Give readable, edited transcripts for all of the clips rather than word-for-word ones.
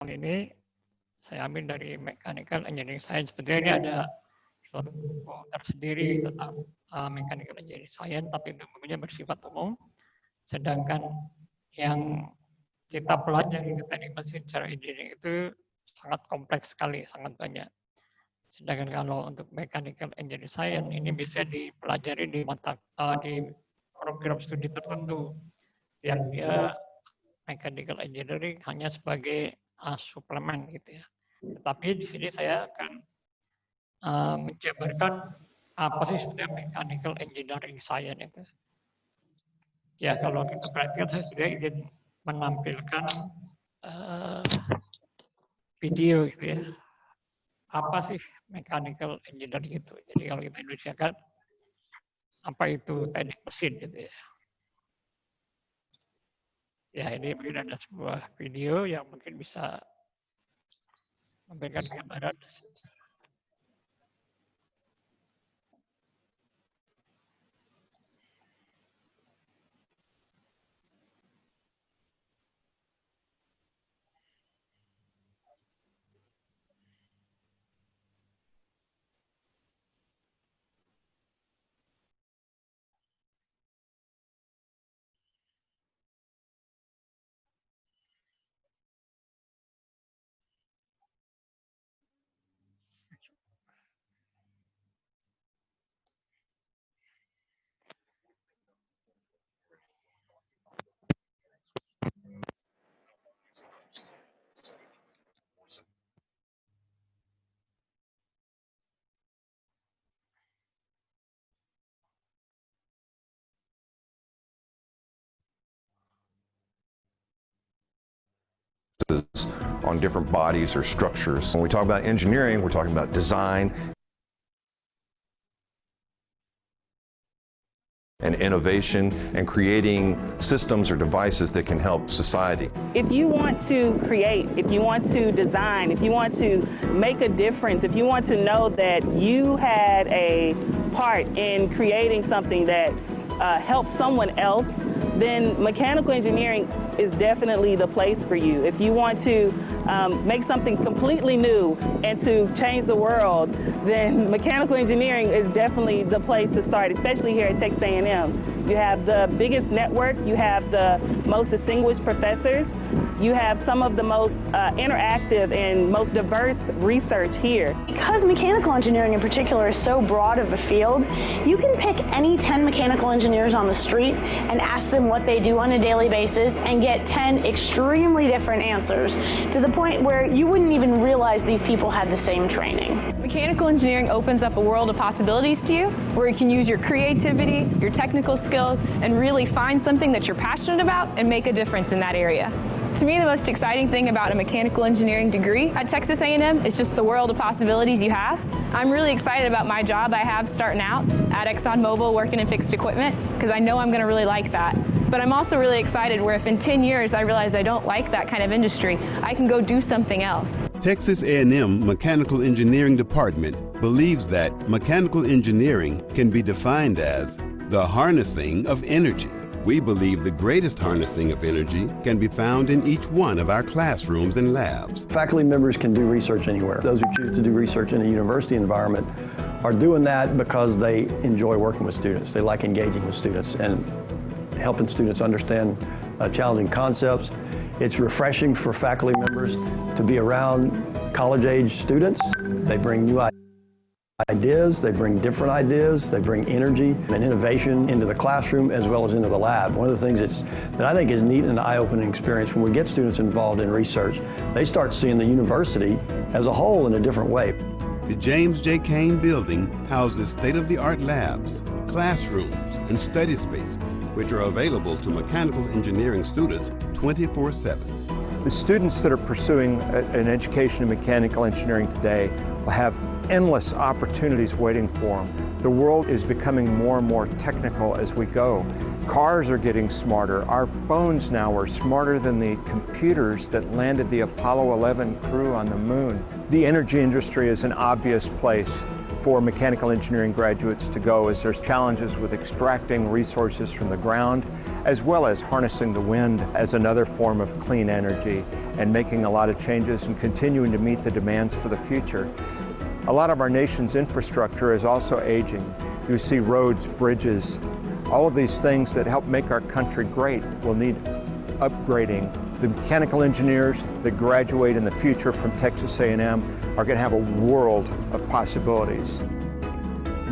ini saya ambil dari Mechanical Engineering Science. Sebetulnya ini ada suatu buku tersendiri tentang Mechanical Engineering Science, tapi itu bukunya bersifat umum. Sedangkan yang kita pelajari di teknik mesin secara engineering itu sangat kompleks sekali, sangat banyak. Sedangkan kalau untuk Mechanical Engineering Science ini bisa dipelajari di program studi tertentu yang dia Mechanical Engineering hanya sebagai suplemen gitu ya. Tetapi di sini saya akan menjabarkan apa sih sebenarnya Mechanical Engineering Science itu. Ya kalau kita perhatikan saya juga ingin menampilkan video gitu ya. Apa sih mechanical engineering itu? Jadi kalau kita Indonesia kan apa itu teknik mesin gitu ya. Ya ini mungkin ada sebuah video yang mungkin bisa memberikan gambaran. On different bodies or structures. When we talk about engineering, we're talking about design and innovation and creating systems or devices that can help society. If you want to create, if you want to design, if you want to make a difference, if you want to know that you had a part in creating something that helps someone else, then mechanical engineering is definitely the place for you. If you want to make something completely new and to change the world, then mechanical engineering is definitely the place to start, especially here at Texas A&M. You have the biggest network, you have the most distinguished professors, you have some of the most interactive and most diverse research here. Because mechanical engineering in particular is so broad of a field, you can pick any 10 mechanical engineers on the street and ask them what they do on a daily basis and get 10 extremely different answers, to the point where you wouldn't even realize these people had the same training. Mechanical engineering opens up a world of possibilities to you, where you can use your creativity, your technical skills, and really find something that you're passionate about and make a difference in that area. To me, the most exciting thing about a mechanical engineering degree at Texas A&M is just the world of possibilities you have. I'm really excited about my job I have starting out at ExxonMobil working in fixed equipment, because I know I'm going to really like that. But I'm also really excited where if in 10 years I realize I don't like that kind of industry, I can go do something else. Texas A&M Mechanical Engineering Department believes that mechanical engineering can be defined as the harnessing of energy. We believe the greatest harnessing of energy can be found in each one of our classrooms and labs. Faculty members can do research anywhere. Those who choose to do research in a university environment are doing that because they enjoy working with students. They like engaging with students and helping students understand challenging concepts. It's refreshing for faculty members to be around college-age students. They bring new ideas, they bring different ideas, they bring energy and innovation into the classroom as well as into the lab. One of the things that I think is neat and an eye-opening experience when we get students involved in research, they start seeing the university as a whole in a different way. The James J. Cain Building houses state-of-the-art labs, classrooms, and study spaces, which are available to mechanical engineering students 24/7. The students that are pursuing an education in mechanical engineering today will have endless opportunities waiting for them. The world is becoming more and more technical as we go. Cars are getting smarter. Our phones now are smarter than the computers that landed the Apollo 11 crew on the moon. The energy industry is an obvious place for mechanical engineering graduates to go, as there's challenges with extracting resources from the ground, as well as harnessing the wind as another form of clean energy and making a lot of changes and continuing to meet the demands for the future. A lot of our nation's infrastructure is also aging. You see roads, bridges, all of these things that help make our country great will need upgrading. The mechanical engineers that graduate in the future from Texas A&M are going to have a world of possibilities.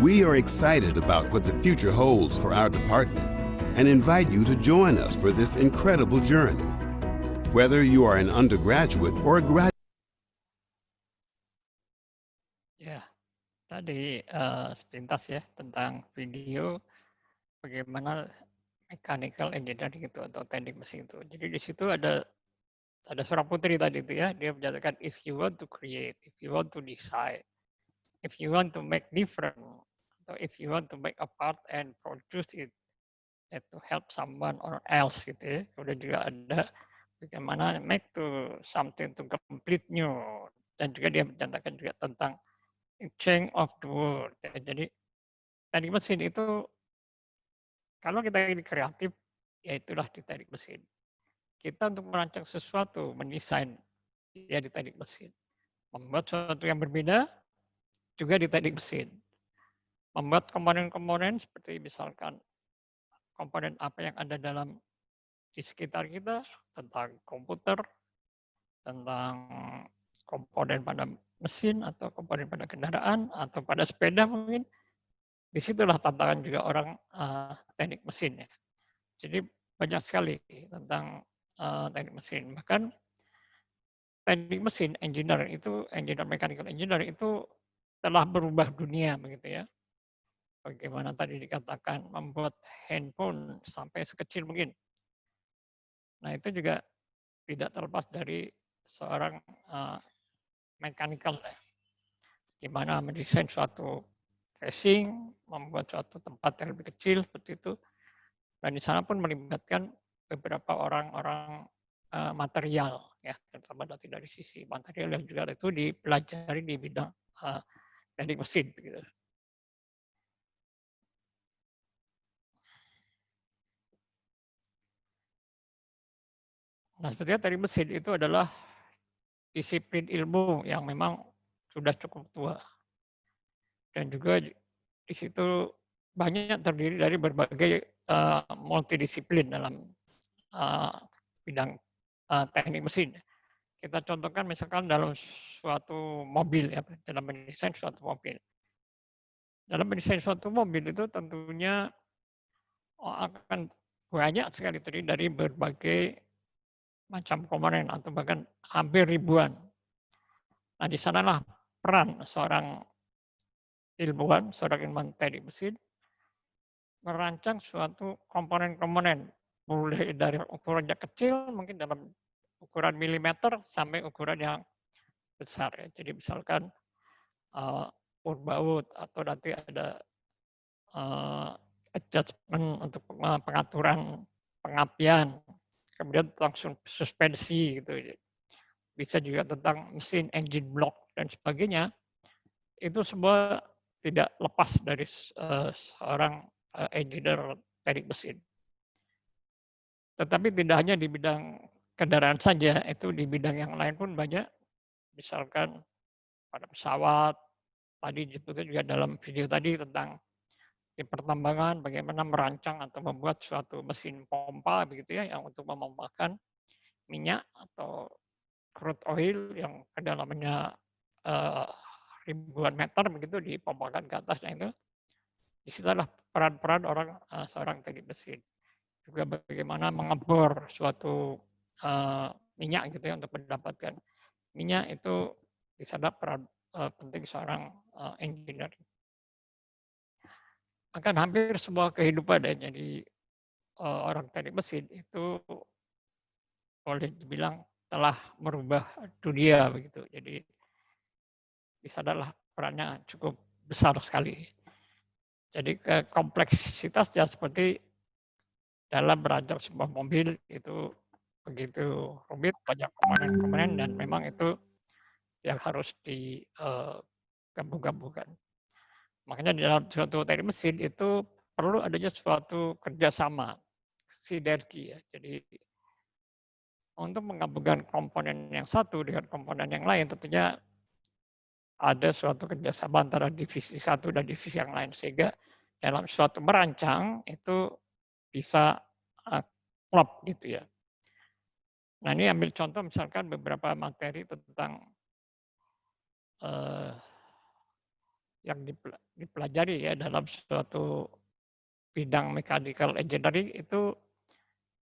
We are excited about what the future holds for our department and invite you to join us for this incredible journey. Whether you are an undergraduate or a graduate. Ya, tadi sepintas ya tentang video bagaimana mechanical engineering itu atau teknik mesin itu. Jadi di situ ada seorang putri tadi itu ya, dia menyatakan if you want to create, if you want to design, if you want to make different, atau if you want to make a part and produce it, to help someone or else gitu ya. Kemudian juga ada bagaimana make to something to complete new, dan juga dia mencantumkan juga tentang change of the world. Ya. Jadi teknik mesin itu kalau kita ini kreatif, ya itulah di teknik mesin. Kita untuk merancang sesuatu, mendesain, ya di teknik mesin. Membuat sesuatu yang berbeda, juga di teknik mesin. Membuat komponen-komponen seperti misalkan komponen apa yang ada di sekitar kita, tentang komputer, tentang komponen pada mesin, atau komponen pada kendaraan, atau pada sepeda mungkin. Disitulah tantangan juga orang teknik mesin ya. Jadi banyak sekali tentang teknik mesin. Bahkan teknik mesin, engineer mechanical engineer itu telah berubah dunia begitu ya. Bagaimana tadi dikatakan membuat handphone sampai sekecil mungkin. Nah itu juga tidak terlepas dari seorang mechanical. Gimana mendesain suatu casing, membuat suatu tempat yang lebih kecil seperti itu. Dan di sana pun melibatkan beberapa orang-orang material, ya, terutama dari sisi material yang juga itu dipelajari di bidang teknik mesin. Begitu. Nah, sebetulnya teknik mesin itu adalah disiplin ilmu yang memang sudah cukup tua. Dan juga di situ banyak terdiri dari berbagai multidisiplin dalam bidang teknik mesin. Kita contohkan misalkan dalam suatu mobil, ya, dalam mendesain suatu mobil. Dalam mendesain suatu mobil itu tentunya akan banyak sekali terdiri dari berbagai macam komponen atau bahkan hampir ribuan. Nah, di sanalah peran seorang ilmuwan teknik mesin merancang suatu komponen-komponen mulai dari ukuran yang kecil mungkin dalam ukuran milimeter sampai ukuran yang besar ya. Jadi misalkan baut atau nanti ada adjustment untuk pengaturan pengapian, kemudian tentang suspensi gitu. Bisa juga tentang mesin engine block dan sebagainya. Itu semua tidak lepas dari seorang engineer teknik mesin. Tetapi tidak hanya di bidang kendaraan saja, itu di bidang yang lain pun banyak. Misalkan pada pesawat, tadi disebutkan juga dalam video tadi tentang di pertambangan, bagaimana merancang atau membuat suatu mesin pompa begitu ya, yang untuk memompakan minyak atau crude oil yang kedalamannya ribuan meter begitu dipompakan ke atas. Nah itu disitulah peran-peran seorang teknik mesin. Juga bagaimana mengebor suatu minyak gitu ya untuk mendapatkan minyak, itu disana peran penting seorang engineer. Akan hampir semua kehidupan ya, jadi orang teknik mesin itu boleh dibilang telah merubah dunia begitu. Jadi di sanalah perannya cukup besar sekali. Jadi kompleksitasnya seperti dalam merancang sebuah mobil itu begitu rumit, banyak komponen-komponen, dan memang itu yang harus digabung-gabungkan. Makanya di dalam suatu teknik mesin itu perlu adanya suatu kerjasama sinergi ya. Jadi untuk menggabungkan komponen yang satu dengan komponen yang lain tentunya ada suatu kerjasama antara divisi satu dan divisi yang lain sehingga dalam suatu merancang itu bisa klop gitu ya. Nah ini ambil contoh misalkan beberapa materi tentang yang dipelajari ya dalam suatu bidang mechanical engineering itu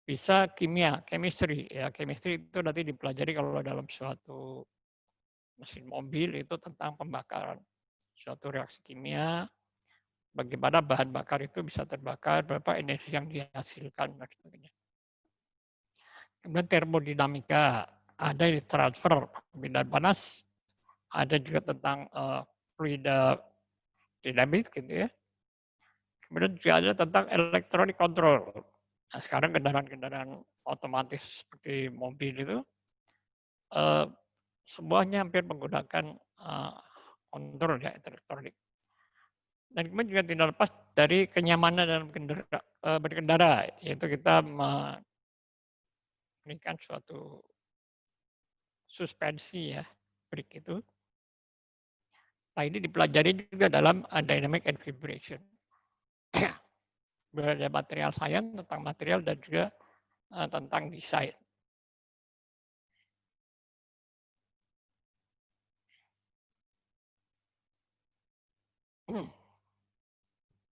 bisa kimia, chemistry ya. Chemistry itu nanti dipelajari kalau dalam suatu mesin mobil itu tentang pembakaran suatu reaksi kimia, bagaimana bahan bakar itu bisa terbakar, berapa energi yang dihasilkan dan sebagainya. Kemudian termodinamika, ada di transfer pemindahan panas, ada juga tentang fluid dynamics gitu ya. Kemudian juga ada tentang electronic control. Nah, sekarang kendaraan-kendaraan otomatis seperti mobil itu semuanya hampir menggunakan kontrol ya elektronik. Dan kemudian juga tidak lepas dari kenyamanan dalam berkendara, yaitu kita memberikan suatu suspensi ya, brake itu. Nah ini dipelajari juga dalam dynamic and vibration. Ada material science tentang material dan juga tentang desain.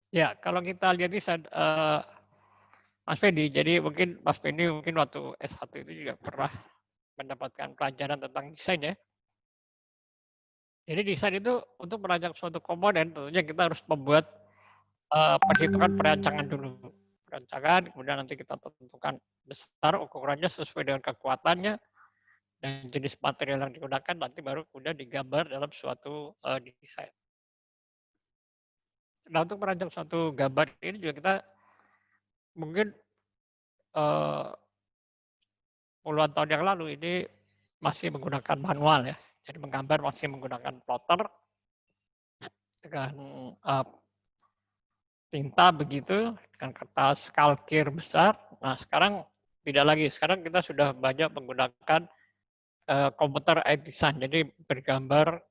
Ya, kalau kita lihat di Mas Fendi, jadi mungkin Mas Fendi mungkin waktu S1 itu juga pernah mendapatkan pelajaran tentang desain ya. Jadi desain itu untuk merancang suatu komponen tentunya kita harus membuat perhitungan perancangan dulu. Perancangan, kemudian nanti kita tentukan besar ukurannya sesuai dengan kekuatannya dan jenis material yang digunakan, nanti baru kemudian digambar dalam suatu desain. Nah untuk merancang suatu gambar ini juga kita mungkin puluhan tahun yang lalu ini masih menggunakan manual ya. Jadi menggambar masih menggunakan plotter dengan tinta begitu, dengan kertas kalkir besar. Nah sekarang tidak lagi, sekarang kita sudah banyak menggunakan komputer aid design, jadi menggambar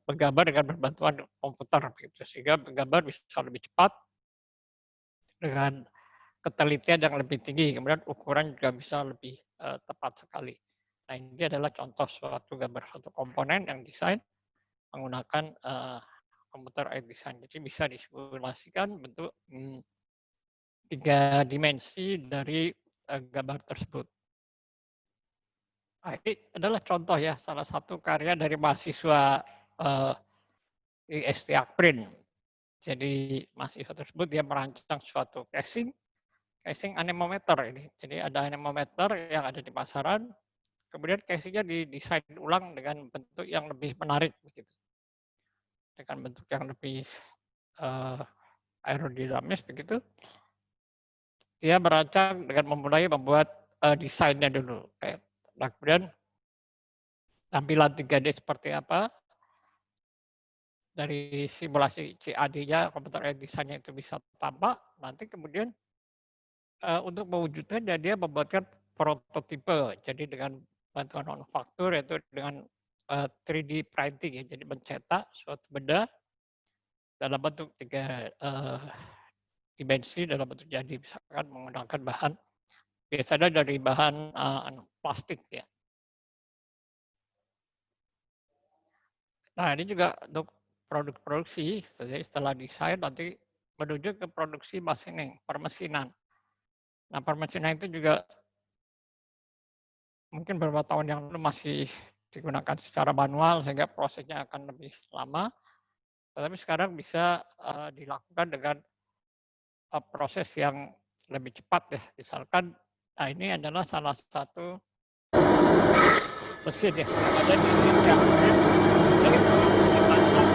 dengan berbantuan komputer begitu, sehingga menggambar bisa lebih cepat dengan ketelitian yang lebih tinggi, kemudian ukuran juga bisa lebih tepat sekali. Nah ini adalah contoh suatu gambar suatu komponen yang desain menggunakan komputer aid design, jadi bisa disimulasikan bentuk 3 dimensi dari gambar tersebut. Nah, ini adalah contoh ya, salah satu karya dari mahasiswa IST Akprin. Jadi mahasiswa tersebut dia merancang suatu casing anemometer ini. Jadi ada anemometer yang ada di pasaran, kemudian casingnya didesain ulang dengan bentuk yang lebih menarik begitu. Dengan bentuk yang lebih aerodinamis begitu. Dia merancang dengan membuat desainnya dulu. Nah, kemudian tampilan 3D seperti apa, dari simulasi CAD-nya, komputer aided design-nya itu bisa tampak, nanti kemudian untuk mewujudkannya dia membuatkan prototipe, jadi dengan bantuan manufaktur yaitu dengan 3D printing ya, jadi mencetak suatu benda dalam bentuk 3 dimensi dalam bentuk jadi, misalkan menggunakan bahan biasanya dari bahan plastik ya. Nah ini juga untuk produk produksi, jadi setelah desain nanti menuju ke produksi machining, permesinan. Nah permesinan itu juga mungkin beberapa tahun yang lalu masih digunakan secara manual sehingga prosesnya akan lebih lama. Tetapi sekarang bisa dilakukan dengan proses yang lebih cepat ya. Misalkan, nah ini adalah salah satu mesin ya yang ada di Indonesia. Jadi produksi pasang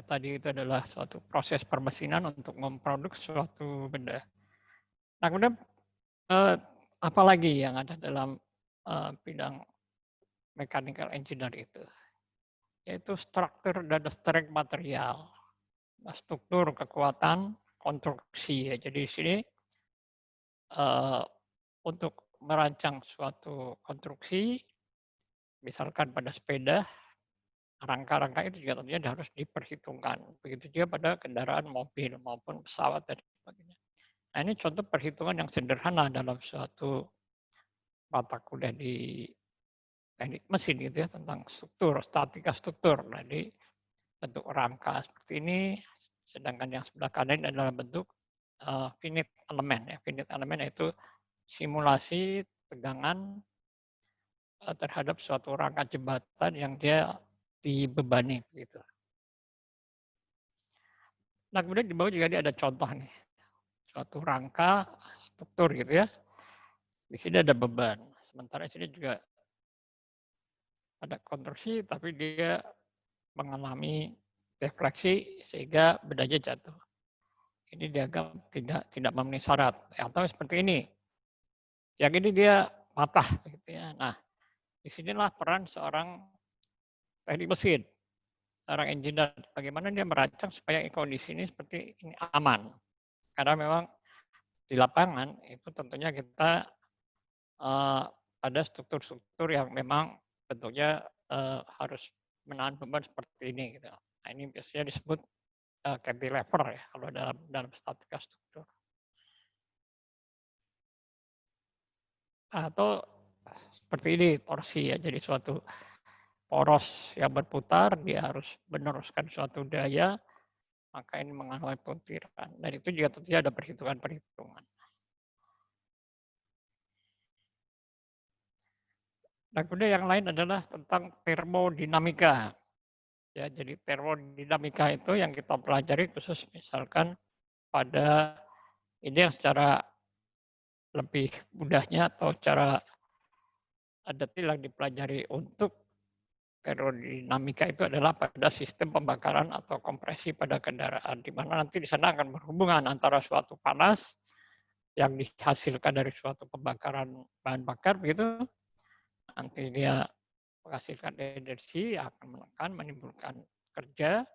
tadi itu adalah suatu proses permesinan untuk memproduksi suatu benda. Nah, kemudian apa lagi yang ada dalam bidang mechanical engineer itu? Yaitu struktur dan strength material. Nah, struktur, kekuatan, konstruksi. Ya. Jadi di sini untuk merancang suatu konstruksi, misalkan pada sepeda, rangka-rangka itu juga tentunya harus diperhitungkan. Begitu juga pada kendaraan mobil maupun pesawat dan sebagainya. Nah, ini contoh perhitungan yang sederhana dalam suatu mata kuliah di teknik mesin gitu ya, tentang struktur, statika struktur. Nah, di bentuk rangka seperti ini, sedangkan yang sebelah kanan adalah bentuk finite element. Ya. Finite element yaitu simulasi tegangan terhadap suatu rangka jembatan yang dia dibebani gitu. Nah, kemudian di bawah juga ada contoh nih, suatu rangka struktur gitu ya. Di sini ada beban, sementara di sini juga ada konstruksi, tapi dia mengalami defleksi sehingga bedanya jatuh. Ini dianggap tidak memenuhi syarat. Atau seperti ini, yang ini dia patah, gitu ya. Nah, disinilah peran seorang teknik mesin, seorang engineer, bagaimana dia merancang supaya kondisi ini seperti ini aman. Karena memang di lapangan itu tentunya kita ada struktur-struktur yang memang bentuknya harus menahan beban seperti ini. Gitu. Nah, ini biasanya disebut cantilever ya kalau dalam statika struktur. Atau seperti ini torsi ya, jadi suatu poros yang berputar, dia harus meneruskan suatu daya, maka ini mengalami puntiran. Dan itu juga tentunya ada perhitungan-perhitungan. Nah, kemudian yang lain adalah tentang termodinamika. Ya, jadi termodinamika itu yang kita pelajari khusus misalkan pada ini yang secara lebih mudahnya atau cara detail yang dipelajari untuk termodinamika itu adalah pada sistem pembakaran atau kompresi pada kendaraan, di mana nanti di sana akan berhubungan antara suatu panas yang dihasilkan dari suatu pembakaran bahan bakar begitu, nanti dia menghasilkan energi yang akan menekan, menimbulkan kerja,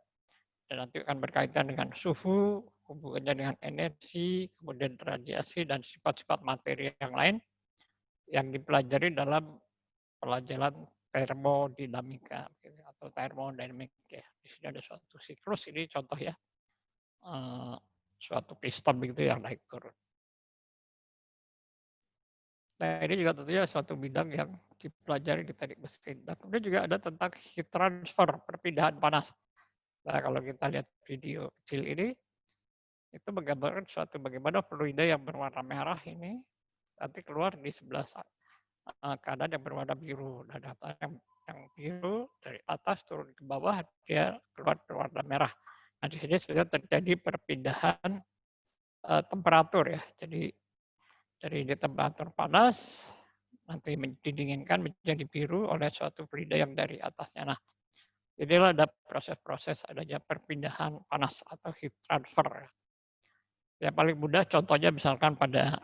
dan nanti akan berkaitan dengan suhu, hubungannya dengan energi, kemudian radiasi, dan sifat-sifat materi yang lain yang dipelajari dalam pelajaran termodinamika atau termodinamik ya. Di sini ada suatu siklus, ini contoh ya, suatu piston begitu yang naik turun. Nah, ini juga tentunya suatu bidang yang dipelajari di teknik mesin. Dan kemudian juga ada tentang heat transfer, perpindahan panas. Nah, kalau kita lihat video kecil ini, itu menggambarkan suatu bagaimana fluida yang berwarna merah ini nanti keluar di sebelah kanan yang berwarna biru. Dan yang biru dari atas turun ke bawah, dia keluar berwarna merah. Nah, di sini sudah terjadi perpindahan temperatur ya. Jadi dari temperatur panas nanti didinginkan menjadi biru oleh suatu fluida yang dari atasnya. Nah, inilah ada proses-proses adanya perpindahan panas atau heat transfer. Yang paling mudah contohnya misalkan pada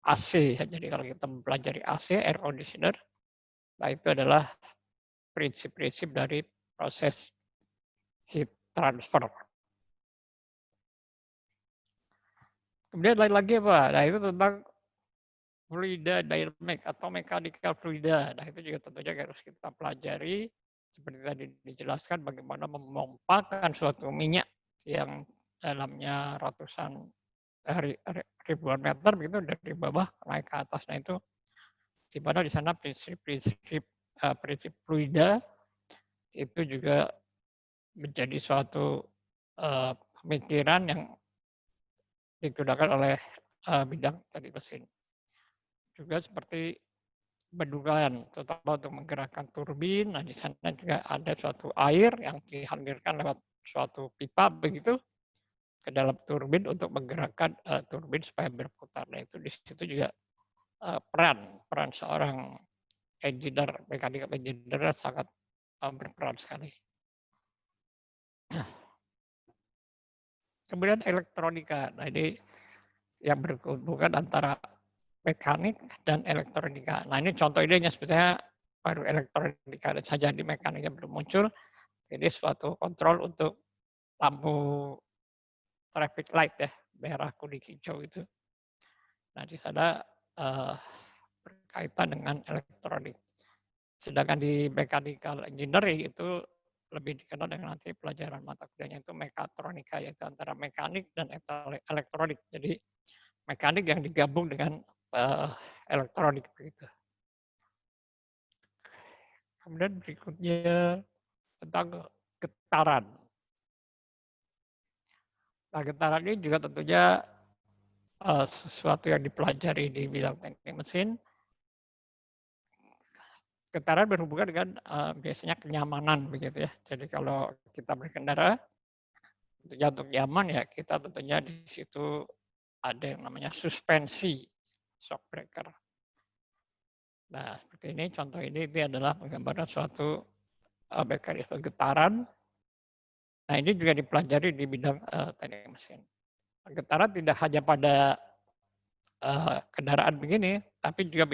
AC. Jadi kalau kita mempelajari AC, air conditioner, nah itu adalah prinsip-prinsip dari proses heat transfer. Kemudian lain lagi apa? Nah itu tentang fluida dynamic atau mechanical fluida. Nah itu juga tentunya harus kita pelajari. Seperti tadi dijelaskan bagaimana memompakan suatu minyak yang dalamnya ratusan ribuan meter begitu dari bawah naik ke atas. Nah itu di mana di sana prinsip fluida itu juga menjadi suatu pemikiran yang digunakan oleh bidang teknik mesin. Juga seperti bendungan, terutama untuk menggerakkan turbin. Nah, di sana juga ada suatu air yang dialirkan lewat suatu pipa begitu ke dalam turbin untuk menggerakkan turbin supaya berputar. Nah, itu di situ juga peran seorang engineer, mechanical engineer sangat berperan sekali. Kemudian elektronika. Nah, ini yang berhubungan antara mekanik dan elektronika. Nah, ini contoh idenya sebetulnya baru elektronika saja, di mekaniknya belum muncul. Ini suatu kontrol untuk lampu traffic light ya, merah, kuning, hijau itu. Nah, di sana berkaitan dengan elektronik. Sedangkan di mechanical engineering itu lebih dikenal dengan nanti pelajaran mata kuliahnya itu mekatronika, yaitu antara mekanik dan elektronik. Jadi mekanik yang digabung dengan elektronik begitu. Kemudian berikutnya tentang getaran. Nah, getaran ini juga tentunya sesuatu yang dipelajari di bidang teknik mesin. Getaran berhubungan dengan biasanya kenyamanan begitu ya. Jadi kalau kita berkendara, tentunya untuk nyaman ya kita tentunya di situ ada yang namanya suspensi shock breaker. Nah, seperti ini contoh ini adalah menggambarkan suatu mekanisme getaran. Nah, ini juga dipelajari di bidang teknik mesin. Getaran tidak hanya pada kendaraan begini, tapi juga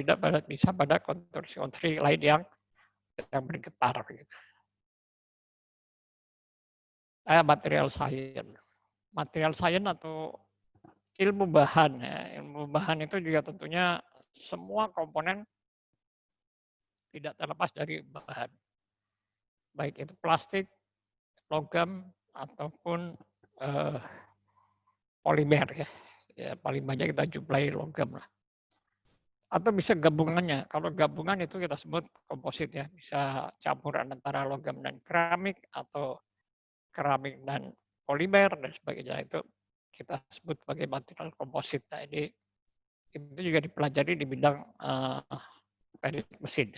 bisa pada konstruksi lain yang bergetar begitu. Material science. Material science atau ilmu bahan ya. Ilmu bahan itu juga tentunya semua komponen tidak terlepas dari bahan. Baik itu plastik, logam, ataupun polimer ya. Ya paling banyak kita jumpai logam lah. Atau bisa gabungannya. Kalau gabungan itu kita sebut komposit ya. Bisa campuran antara logam dan keramik atau keramik dan polimer dan sebagainya. Itu kita sebut sebagai material komposit. Nah, ini itu juga dipelajari di bidang teknik mesin.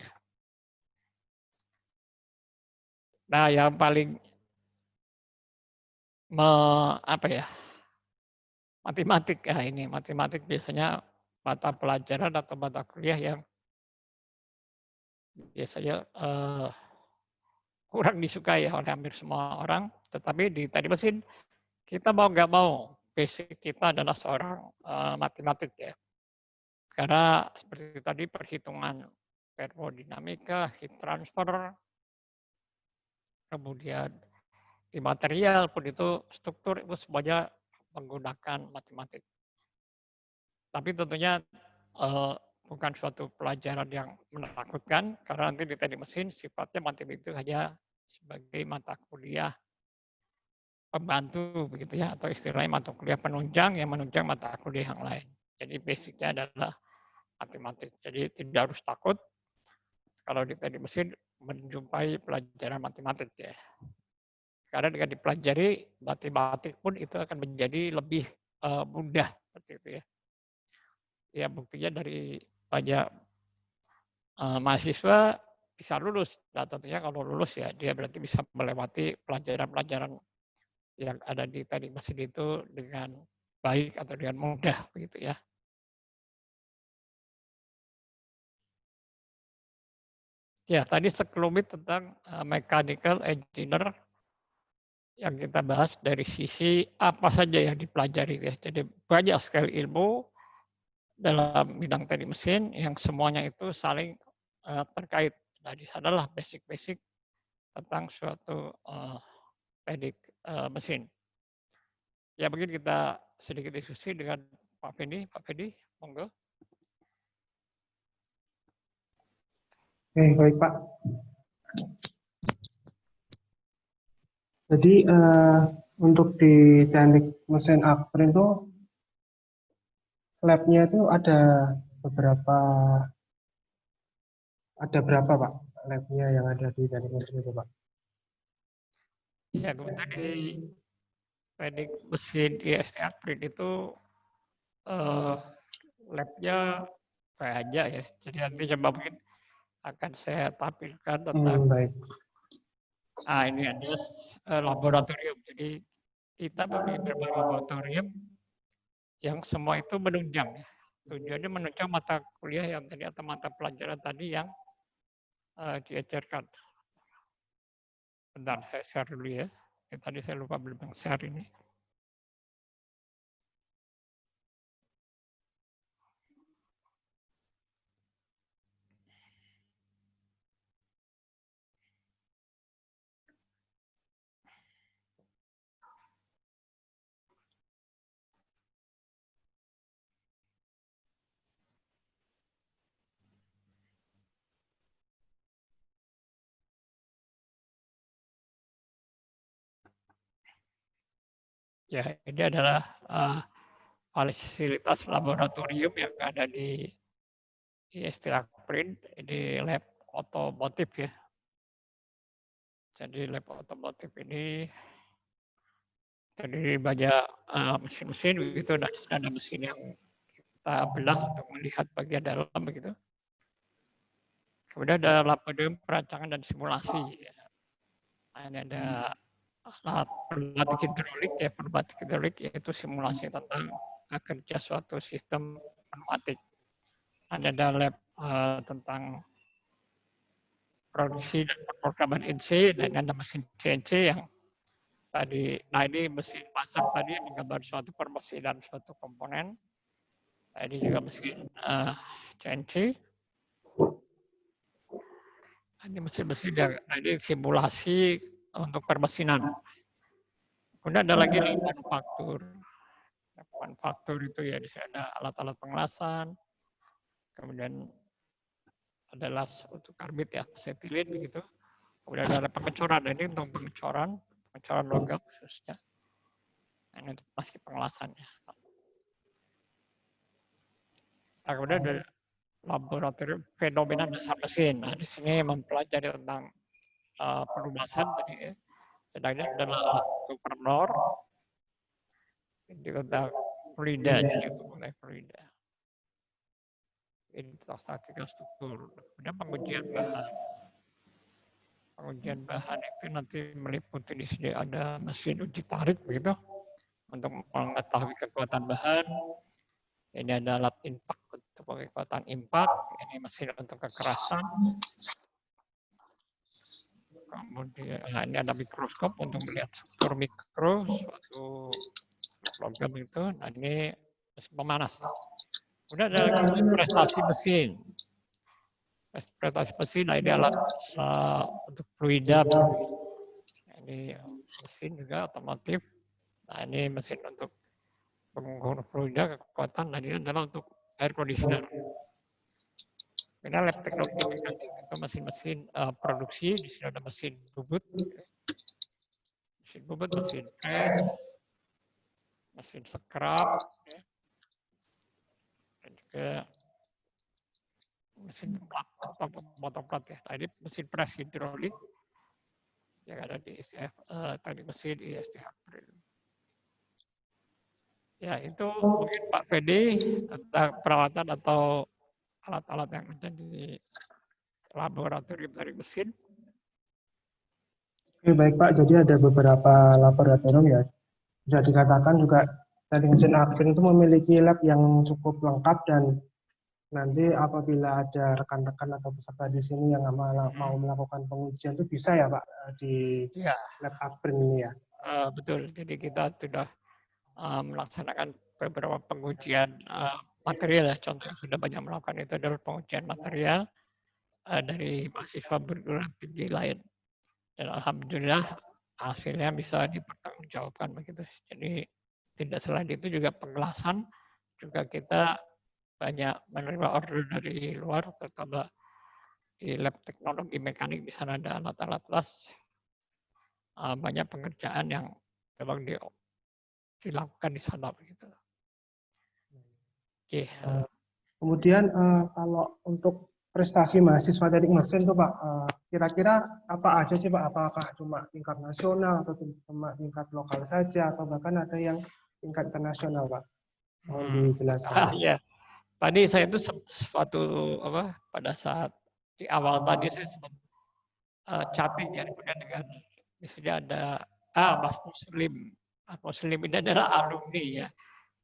Nah, yang paling matematik ya ini matematik biasanya mata pelajaran atau mata kuliah yang biasanya kurang disukai oleh hampir semua orang. Tetapi di teknik mesin kita mau nggak mau basic kita adalah seorang matematik ya. Karena seperti tadi perhitungan termodinamika, heat transfer, kemudian di material pun itu struktur itu semuanya menggunakan matematik. Tapi tentunya bukan suatu pelajaran yang menakutkan karena nanti di teknik mesin sifatnya matematik itu hanya sebagai mata kuliah pembantu begitu ya, atau istilahnya mata kuliah penunjang yang menunjang mata kuliah yang lain. Jadi basicnya adalah matematik. Jadi tidak harus takut kalau di teknik mesin menjumpai pelajaran matematik ya. Karena dengan dipelajari matematik pun itu akan menjadi lebih mudah seperti itu ya. Ya buktinya dari banyak mahasiswa bisa lulus. Nah, tentunya kalau lulus ya dia berarti bisa melewati pelajaran-pelajaran yang ada di teknik mesin itu dengan baik atau dengan mudah begitu ya. Ya, tadi sekelumit tentang mechanical engineer yang kita bahas dari sisi apa saja yang dipelajari ya. Jadi banyak sekali ilmu dalam bidang teknik mesin yang semuanya itu saling terkait. Nah, di sanalah basic-basic tentang suatu teknik mesin. Ya, mungkin kita sedikit diskusi dengan Pak Fendi. Pak Fendi, monggo. Oke, baik Pak. Jadi untuk di teknik mesin Akpri itu lab-nya itu ada berapa Pak lab-nya yang ada di teknik mesin itu Pak? Ya, kemudian di teknik mesin IST Akpri itu lab-nya banyak ya. Jadi nanti coba mungkin akan saya tampilkan tentang Baik. ini ada laboratorium. Jadi kita memiliki beberapa laboratorium yang semua itu menunjang. Tujuannya menunjang mata kuliah yang tadi atau mata pelajaran tadi yang diajarkan. Bentar, saya share dulu ya. Tadi saya lupa belum share ini. Ya, ini adalah fasilitas laboratorium yang ada di IST Akprin, ini lab otomotif ya. Jadi lab otomotif ini terdiri banyak mesin-mesin begitu, dan ada mesin yang kita belah untuk melihat bagian dalam begitu. Kemudian ada laboratorium perancangan dan simulasi. Nah, ini ada alat pneumatik hidrolik ya, pneumatik hidrolik yaitu simulasi tentang kerja suatu sistem pneumatik. Ada lab tentang produksi dan pemrograman INC, dan ada mesin CNC yang tadi, nah ini mesin masak tadi yang menggambar suatu permesinan suatu komponen. Nah, ini juga mesin CNC. Ini mesin-mesin yang ini simulasi untuk permesinan. Kemudian ada lagi manufaktur. Manufaktur itu ya di sini ada alat-alat pengelasan. Kemudian adalah untuk karbit ya, setilin begitu. Kemudian ada pengecoran. Ini untuk pengecoran logam khususnya. Ini untuk masih pengelasannya. Nah, kemudian ada laboratorium fenomena dasar mesin. Nah, di sini mempelajari tentang perubahan tadi ya. Sedangkan adalah supernor. Ini tentang fluida, jadi untuk mengenai fluida. Ini tentang statika struktur. Kemudian pengujian bahan. Pengujian bahan itu nanti meliputi di sini ada mesin uji tarik begitu untuk mengetahui kekuatan bahan. Ini ada alat impact untuk kekuatan impact. Ini mesin untuk kekerasan. Kemudian ini ada mikroskop untuk melihat struktur mikro suatu logam itu. Nah, ini mesin pemanas. Kemudian ada lagi prestasi mesin. Prestasi mesin, nah ini alat untuk fluida. Ini mesin juga otomotif. Nah, ini mesin untuk pengukur fluida kekuatan. Nah, ini adalah untuk air conditioner. Ini lab teknologi mekanik itu mesin-mesin produksi. Di sini ada mesin bubut, mesin press, mesin scrub, dan juga mesin plat atau motoplat ya. Nah, ini mesin press hidrolik yang ada di teknik mesin IST Akprin. Ya, itu mungkin Pak Fedi tentang perawatan atau alat-alat yang ada di laboratorium teknik mesin. Oke, baik Pak. Jadi ada beberapa laboratorium ya. Bisa dikatakan juga teknik mesin Akprin itu memiliki lab yang cukup lengkap, dan nanti apabila ada rekan-rekan atau peserta di sini yang mau melakukan pengujian itu bisa ya Pak di lab Akprin ini ya? Betul. Jadi kita sudah melaksanakan beberapa pengujian material ya. Contoh yang sudah banyak melakukan itu adalah pengujian material dari mahasiswa perguruan tinggi lain. Dan alhamdulillah hasilnya bisa dipertanggungjawabkan begitu. Jadi tidak selain itu juga pengelasan juga kita banyak menerima order dari luar, terutama di lab teknologi mekanik. Di sana ada alat-alat las. Banyak pengerjaan yang memang dilakukan di sana begitu. Oke. Kemudian kalau untuk prestasi mahasiswa teknik mesin itu Pak, kira-kira apa aja sih Pak? Apakah cuma tingkat nasional atau cuma tingkat lokal saja, atau bahkan ada yang tingkat internasional Pak? Mohon dijelaskan. Ya. Tadi saya itu pada saat di awal tadi saya sempat chatting ya dengan di sini ada Mas Muslim. Mas Muslim ini adalah alumni ya,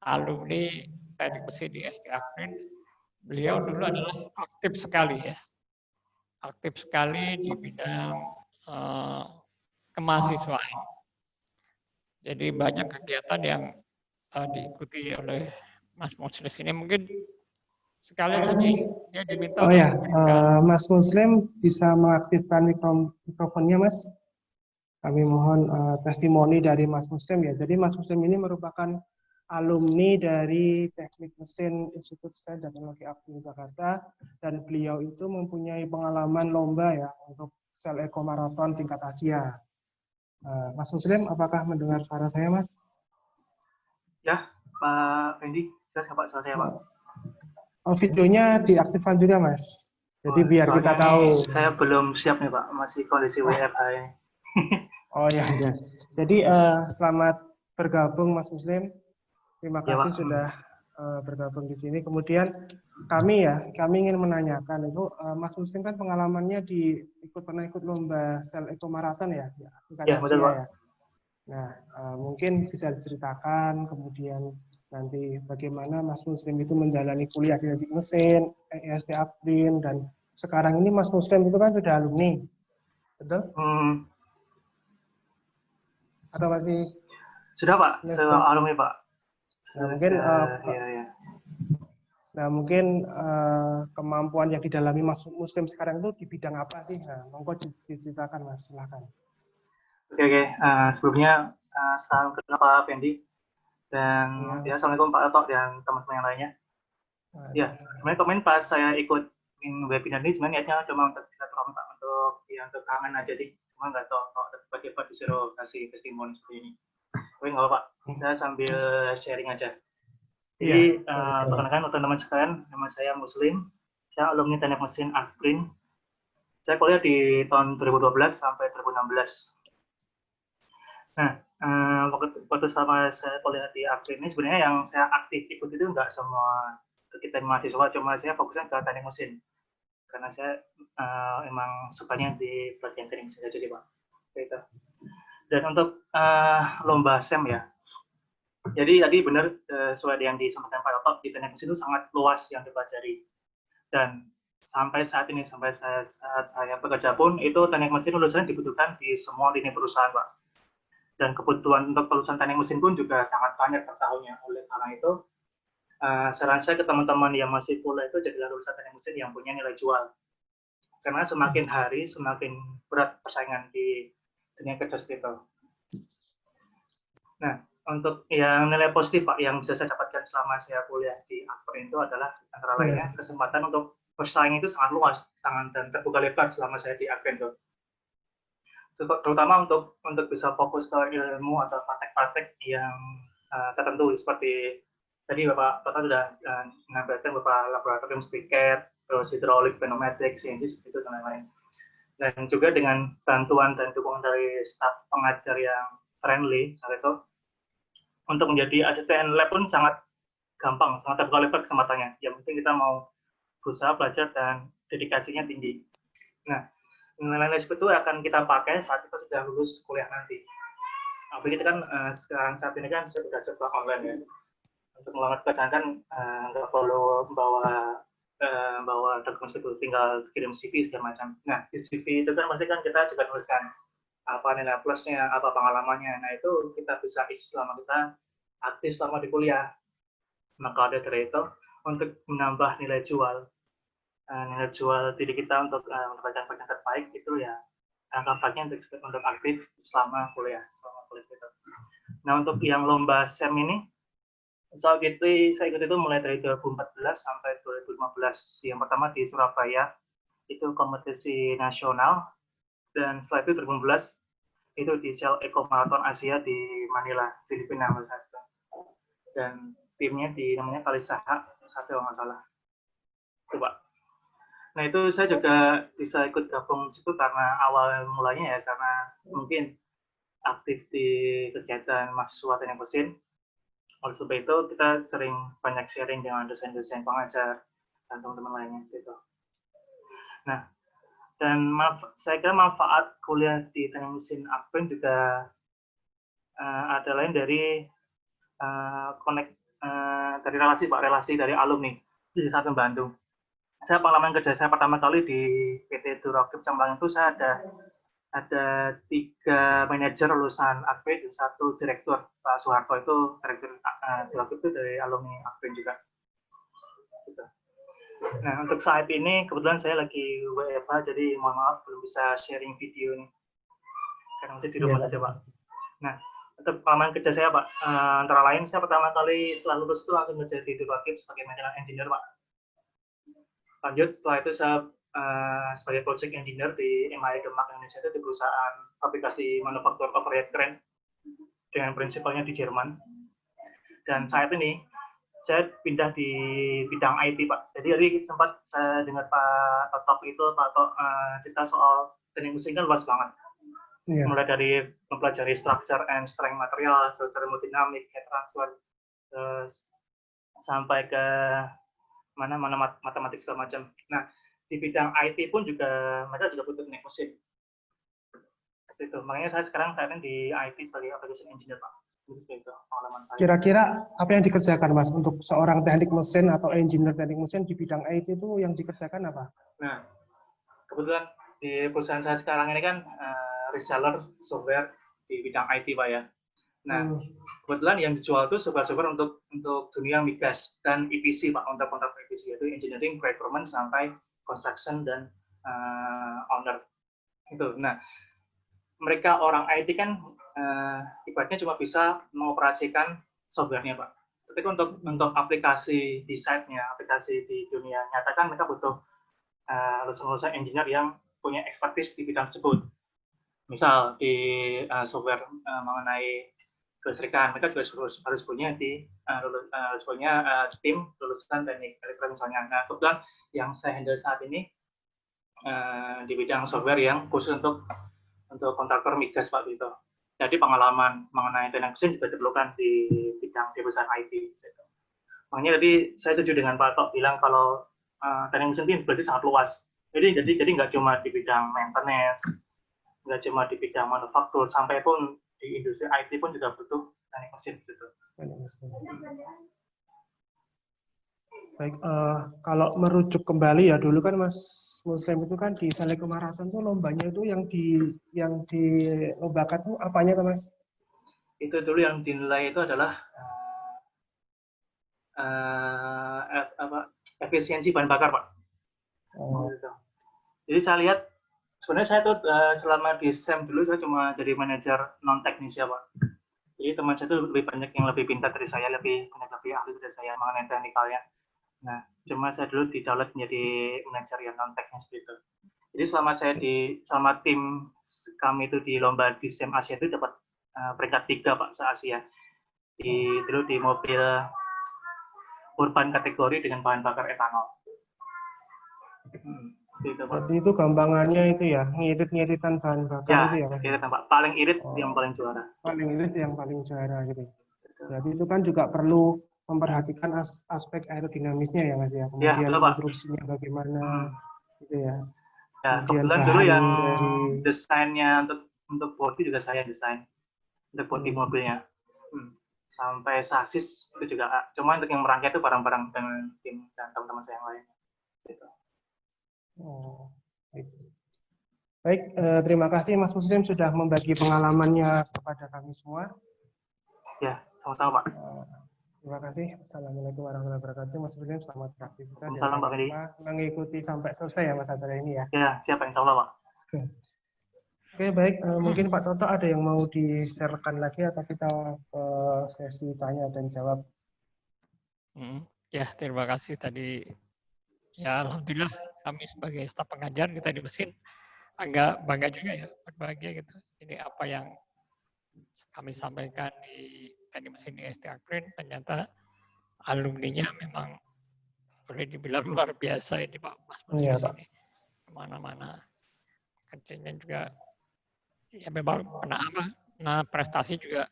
alumni teknik mesin di IST Akprin. Beliau dulu adalah aktif sekali ya, aktif sekali di bidang kemahasiswaan. Jadi banyak kegiatan yang diikuti oleh Mas Muslim ini. Mungkin sekalian saja dia diminta. Oh ya, Mas Muslim bisa mengaktifkan mikrofonnya Mas. Kami mohon testimoni dari Mas Muslim ya. Jadi Mas Muslim ini merupakan alumni dari Teknik Mesin Institut Sains dan Teknologi Akprin Jakarta, dan beliau itu mempunyai pengalaman lomba ya untuk Sel Eco Marathon tingkat Asia. Mas Muslim, apakah mendengar suara saya Mas? Ya, Pak Fendi, jelas nggak Pak suara saya Pak? Oh, videonya diaktifkan juga Mas. Jadi biar kita Soalnya tahu. saya belum siap nih Pak, masih kondisi WFH ini. Oh ya, ya. Jadi selamat bergabung Mas Muslim. Terima Ya, kasih Pak. sudah bergabung di sini. Kemudian kami ingin menanyakan itu Mas Muslim kan pengalamannya pernah ikut lomba Sel Eco Marathon ya, tingkat Ya, betul, Asia Pak. ya. Nah, mungkin bisa diceritakan kemudian nanti bagaimana Mas Muslim itu menjalani kuliah di teknik mesin, EST Aprin, dan sekarang ini Mas Muslim itu kan sudah alumni, betul? Atau masih? Sudah Pak, alumni Pak. Nah, mungkin kemampuan yang didalami Mas Muslim sekarang itu di bidang apa sih? Nah, monggo diceritakan Mas, silakan. Oke. Sebelumnya salam kenal Pak Fendi dan ya assalamualaikum Pak Atok dan teman-teman yang lainnya. Ya, sebenarnya kemarin pas saya ikut webinar ini sebenarnya niatnya cuma untuk silaturahmi Pak, untuk kangen aja sih. Cuma nggak tahu kalau bagi Pak disuruh kasih testimoni seperti ini. Tapi nggak apa-apa, kita sambil sharing aja. Jadi, perkenalkan teman-teman sekalian, nama saya Muslim, saya alumni Teknik Mesin Aprin. Saya kuliah di tahun 2012 sampai 2016. Nah, waktu sama saya kuliah di Aprin ini sebenarnya yang saya aktif ikut itu nggak semua kegiatan mahasiswa, cuma saya fokusnya ke teknik mesin. Karena saya emang sukanya di pelatihan teknik mesin aja sih Pak. Gitu. Dan untuk lomba SEM ya, jadi tadi benar sesuai yang disampaikan Pak Toto, di teknik mesin itu sangat luas yang dipelajari. Dan sampai saat ini, saat saya bekerja pun, itu teknik mesin lulusan dibutuhkan di semua lini perusahaan Pak. Dan kebutuhan untuk lulusan teknik mesin pun juga sangat banyak per tahunnya. Oleh karena itu, saran saya ke teman-teman yang masih kuliah itu jadilah lulusan teknik mesin yang punya nilai jual. Karena semakin hari, semakin berat persaingan di dunia kerja seperti itu. Nah, untuk yang nilai positif Pak yang bisa saya dapatkan selama saya kuliah di Aprin itu adalah antara lainnya kesempatan untuk bersaing itu sangat luas, sangat dan terbuka lebar selama saya di Aprin itu. Terutama untuk bisa fokus ke ilmu atau praktek-praktek yang tertentu seperti tadi Bapak Toto sudah menampilkan beberapa laboratorium seperti CAD, terus hidrolik, pneumatik, CNC seperti itu dan lain-lain. Dan juga dengan bantuan dan dukungan dari staf pengajar yang friendly saat itu, untuk menjadi asisten lab pun sangat gampang, sangat terbuka lebar kesempatannya. Yang penting kita mau berusaha belajar dan dedikasinya tinggi. Nah, nilai-nilai seperti itu akan kita pakai saat kita sudah lulus kuliah nanti. Apalagi kita kan sekarang saat ini kan sudah serba online ya. Untuk melamar pekerjaan kan nggak perlu bawa dokumen seperti itu, tinggal kirim CV segala macam. Nah, di CV itu kan pasti kan kita juga tuliskan apa nilai plusnya, apa pengalamannya. Nah, itu kita bisa isi selama kita aktif selama di kuliah. Maka dari itu, untuk menambah nilai jual diri kita untuk mendapatkan pekerjaan terbaik itu ya kampanye untuk aktif selama kuliah itu. Nah, untuk yang lomba SEM ini, saya ikut itu mulai dari 2014 sampai 2015. Yang pertama di Surabaya, itu kompetisi nasional, dan setelah itu 2015 itu di Sel Eco Marathon Asia di Manila, Filipina. Dan timnya namanya Kalisaha, kalau nggak salah. Coba. Nah, itu saya juga bisa ikut gabung situ karena awal mulanya ya, karena mungkin aktif di kegiatan mahasiswa teknik mesin. Oleh sebab itu, kita sering banyak sharing dengan dosen-dosen pengajar dan teman-teman lainnya gitu. Nah, dan saya kira manfaat kuliah di teknik mesin Aprin juga ada lain dari dari relasi dari alumni di sangat membantu. Saya pengalaman kerja saya pertama kali di PT Durokip Cambang itu saya ada 3 manajer lulusan Aprin dan 1 direktur. Pak Soeharto itu direktur Durokip itu dari alumni Aprin juga. Gitu. Nah, untuk saat ini kebetulan saya lagi WFH, jadi mohon maaf belum bisa sharing video ini. Karena masih di rumah saja Pak. Nah, untuk pengalaman kerja saya Pak, antara lain saya pertama kali setelah lulus itu langsung kerja di Durokip sebagai maintenance engineer Pak. Lanjut setelah itu saya sebagai project engineer di MAI Demak Indonesia itu di perusahaan fabrikasi manufaktur overhead crane dengan prinsipalnya di Jerman. Dan saat ini saya pindah di bidang IT, Pak. Jadi tadi sempat saya dengar Pak Totok itu, Pak Totok cerita soal teknik mesin kan luas banget. Iya. Mulai dari mempelajari structure and strength material, thermodynamic, heat transfer, terus sampai ke mana matematik segala macam. Nah, di bidang IT pun juga mereka juga butuh teknik mesin. Itu. Makanya saya sekarang di IT sebagai application engineer, Pak. Itu pengalaman saya. Kira-kira apa yang dikerjakan Mas untuk seorang teknik mesin atau engineer teknik mesin di bidang IT itu yang dikerjakan apa? Nah, kebetulan di perusahaan saya sekarang ini kan reseller software di bidang IT, Pak ya. Nah, kebetulan yang dijual itu software untuk dunia migas dan EPC, Pak, untuk kontrak EPC, yaitu engineering, procurement, sampai construction dan owner. Itu. Nah, mereka orang IT kan ibaratnya cuma bisa mengoperasikan softwarenya, Pak. Tapi untuk aplikasi di site-nya, aplikasi di dunia nyata kan mereka butuh lulusan engineer yang punya expertise di bidang tersebut. Misal di software mengenai kelistrikan, mereka juga harus punya tim lulusan teknik elektronik misalnya. Nah, kebetulan yang saya handle saat ini di bidang software yang khusus untuk kontraktor migas, Pak, gitu. Jadi pengalaman mengenai teknik mesin juga diperlukan di bidang di perusahaan IT. Gitu. Makanya tadi saya setuju dengan Pak Tok bilang kalau teknik mesin itu berarti sangat luas. Jadi nggak cuma di bidang maintenance, nggak cuma di bidang manufaktur, sampai pun di industri IT pun juga butuh teknik mesin. Gitu. Baik, kalau merujuk kembali ya dulu kan Mas Muslim itu kan di Saleko Marathon tuh lombanya itu yang dilombakan tuh apanya tuh Mas? Itu dulu yang dinilai itu adalah efisiensi bahan bakar, Pak. Jadi saya lihat sebenarnya saya tuh selama di SEM dulu saya cuma jadi manajer non teknis ya, Pak. Jadi teman saya tuh lebih banyak yang lebih pintar dari saya, lebih ahli dari saya mengenai teknikalnya. Nah, cuma saya dulu didaulat menjadi manajer yang non teknis gitu. Jadi selama tim kami itu di lomba di SEM Asia itu dapat peringkat 3, Pak, se-Asia. Dulu di mobil urban kategori dengan bahan bakar etanol. Gitu, Pak. Berarti itu gampangannya itu ya, ngirit-ngiritan bahan bakar ya, itu ya Mas? Iritan, Pak. Paling irit yang paling juara. Paling irit yang paling juara gitu. Berarti itu kan juga perlu memperhatikan aspek aerodinamisnya ya Mas ya, kemudian konstruksinya bagaimana gitu ya. Ya, kebetulan dulu yang desainnya untuk body juga saya desain, untuk body mobilnya. Sampai sasis itu juga, cuma untuk yang merangkai itu bareng-bareng dengan tim dan teman-teman saya yang lain. Gitu. Baik, terima kasih Mas Muslim sudah membagi pengalamannya kepada kami semua. Ya, sama-sama, Pak. Terima kasih. Assalamualaikum warahmatullahi wabarakatuh. Mas Muslim, selamat beraktivitas. Salam, Pak Medi. Mengikuti sampai selesai ya Mas acara ini ya. Ya, siapa insya Allah, Pak. Oke, baik. Mungkin Pak Toto ada yang mau di-sharekan lagi atau kita sesi tanya dan jawab? Ya, terima kasih tadi. Ya, alhamdulillah kami sebagai staf pengajar kita di mesin agak bangga juga ya berbagi gitu. Jadi apa yang kami sampaikan di teknik mesin di ST Akprin ternyata alumninya memang boleh dibilang luar biasa ini Pak Mas Muslim ini kemana-mana kerjanya juga ya memang nah prestasi juga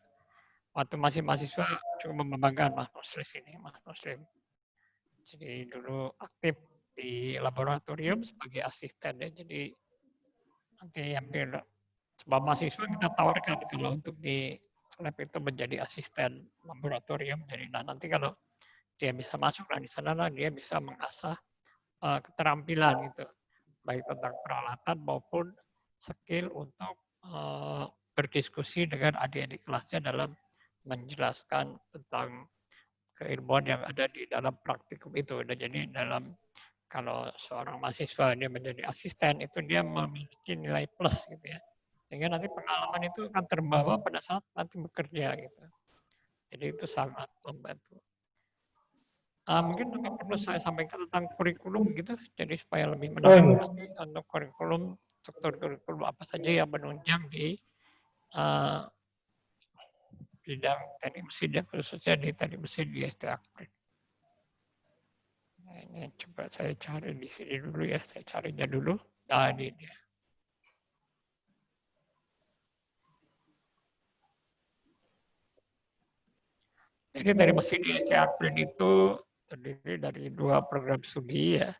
waktu masih mahasiswa cukup membanggakan Mas Muslim ini Mas Muslim. Jadi dulu aktif di laboratorium sebagai asisten ya. Jadi nanti hampir sebab mahasiswa kita tawarkan kalau untuk di lab itu menjadi asisten laboratorium. Jadi nanti kalau dia bisa masuk di sana dia bisa mengasah keterampilan gitu, baik tentang peralatan maupun skill untuk berdiskusi dengan adik-adik kelasnya dalam menjelaskan tentang keilmuan yang ada di dalam praktikum itu. Dan jadi dalam kalau seorang mahasiswa dia menjadi asisten itu dia memiliki nilai plus gitu ya. Sehingga nanti pengalaman itu akan terbawa pada saat nanti bekerja gitu. Jadi itu sangat membantu. Mungkin perlu saya sampaikan tentang kurikulum gitu, jadi supaya lebih menarik nanti untuk kurikulum, struktur kurikulum apa saja yang menunjang di bidang teknik mesin dan khususnya di teknik mesin di ST Akprid. Nah, ini coba saya cari di sini dulu ya, saya carinya dulu. Nah, ini dia. Jadi teknik mesin di ST Akprid itu terdiri dari 2 program studi ya.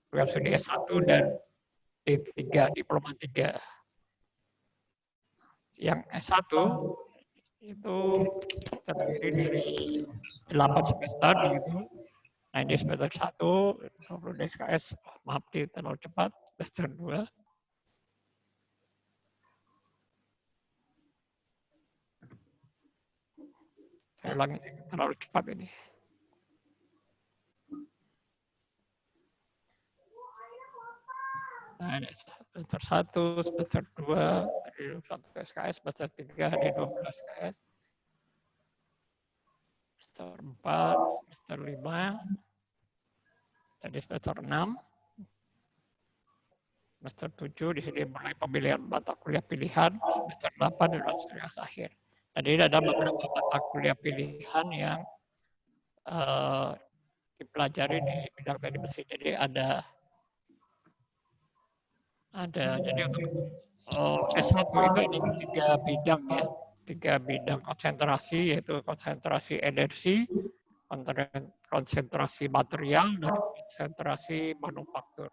Program studi S1 dan D3, diploma 3. Yang S1 itu terdiri dari 8 semester gitu. Nah, ini semester 1, 20 SKS, maaf terlalu cepat, semester 2. Saya ulangi, terlalu cepat ini. Nah, ini semester 1, semester 2, dari 21 SKS, semester 3, dari 12 SKS. Semester 4, semester 5, dari semester 6, semester 7 di sini mulai pemilihan mata kuliah pilihan, semester 8 dan tugas akhir. Jadi ada beberapa mata kuliah pilihan yang dipelajari di bidang teknik mesin. Jadi ada jadi untuk S1 itu ada 3 bidang ya, 3 bidang konsentrasi, yaitu konsentrasi energi, konsentrasi material, dan konsentrasi manufaktur.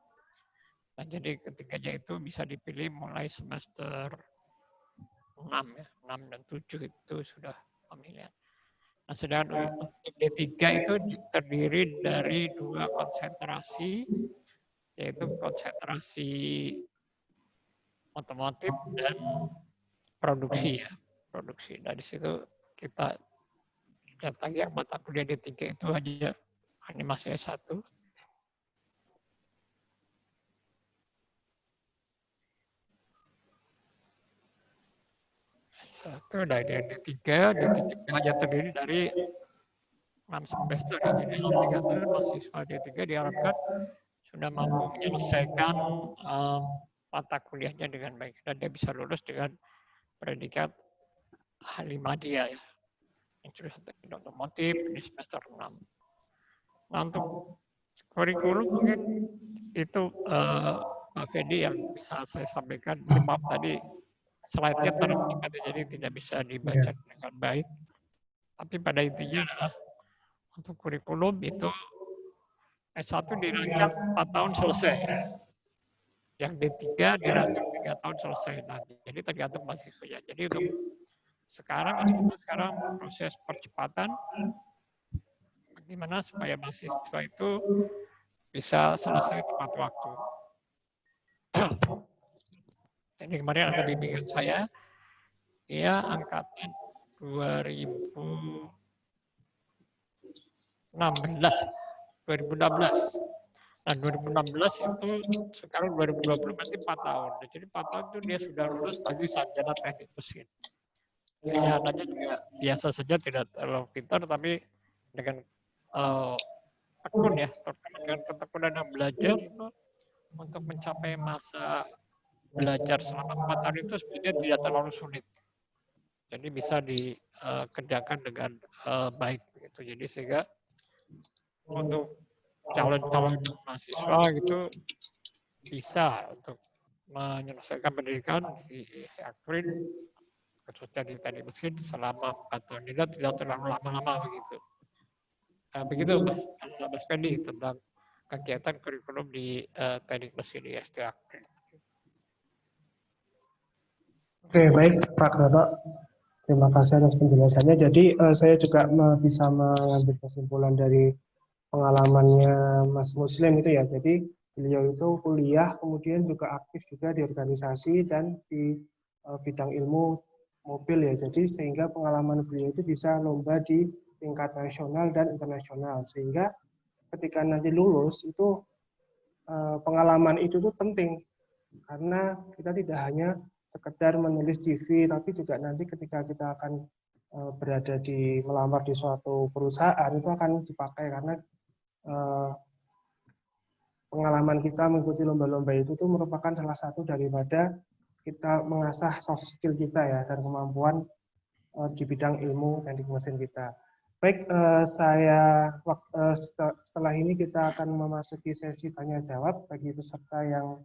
Nah, jadi ketiganya itu bisa dipilih mulai semester 6 ya, 6 dan 7 itu sudah pemilihan. Nah, sedangkan untuk D3 itu terdiri dari 2 konsentrasi, yaitu konsentrasi otomotif dan produksi ya, produksi. Dari situ kita data yang mata kuliah D3 itu hanya animasi S1. S1 dari D3 hanya terdiri dari 6 semester. Jadi dalam 3 tahun mahasiswa D3 diharapkan sudah mampu menyelesaikan mata kuliahnya dengan baik dan dia bisa lulus dengan predikat ahli media ya. Yang sudah teknik otomotif di semester 6. Nah, untuk kurikulum mungkin itu Pak Fedi yang bisa saya sampaikan. Maaf tadi slide-nya terlalu cepat jadi tidak bisa dibaca dengan baik. Tapi pada intinya adalah untuk kurikulum itu S1 dirancang 4 tahun selesai. Yang D3 dirancang 3 tahun selesai. Nah, jadi tergantung mahasiswa. Jadi untuk sekarang proses percepatan bagaimana supaya mahasiswa itu bisa selesai tepat waktu. Jadi kemarin ada bimbingan saya, dia angkatan 2016. Nah, 2016 itu sekarang 2020 berarti 4 tahun. Jadi 4 tahun itu dia sudah lulus lagi sarjana teknik mesin. Kelihatannya juga biasa saja, tidak terlalu pintar, tapi dengan tekun ya, terutama dengan ketekunan yang belajar itu untuk mencapai masa belajar selama 4 tahun itu sebenarnya tidak terlalu sulit. Jadi bisa dikerjakan dengan baik gitu. Jadi sehingga untuk calon-calon mahasiswa gitu bisa untuk menyelesaikan pendidikan di Akprid khususnya di teknik mesin selama 4 tahun tidak terlalu lama-lama begitu. Begitu Mas Fendi tentang kegiatan kurikulum di teknik mesin di ST Akprid. Oke, baik Pak Toto. Terima kasih atas penjelasannya. Jadi saya juga bisa mengambil kesimpulan dari pengalamannya Mas Muslim itu ya. Jadi beliau itu kuliah, kemudian juga aktif juga di organisasi dan di bidang ilmu mobil ya. Jadi sehingga pengalaman beliau itu bisa lomba di tingkat nasional dan internasional. Sehingga ketika nanti lulus itu pengalaman itu tuh penting. Karena kita tidak hanya sekedar menulis CV, tapi juga nanti ketika kita akan berada di melamar di suatu perusahaan itu akan dipakai karena pengalaman kita mengikuti lomba-lomba itu tuh merupakan salah satu daripada kita mengasah soft skill kita ya dan kemampuan di bidang ilmu teknik mesin kita. Baik, setelah ini kita akan memasuki sesi tanya jawab bagi peserta yang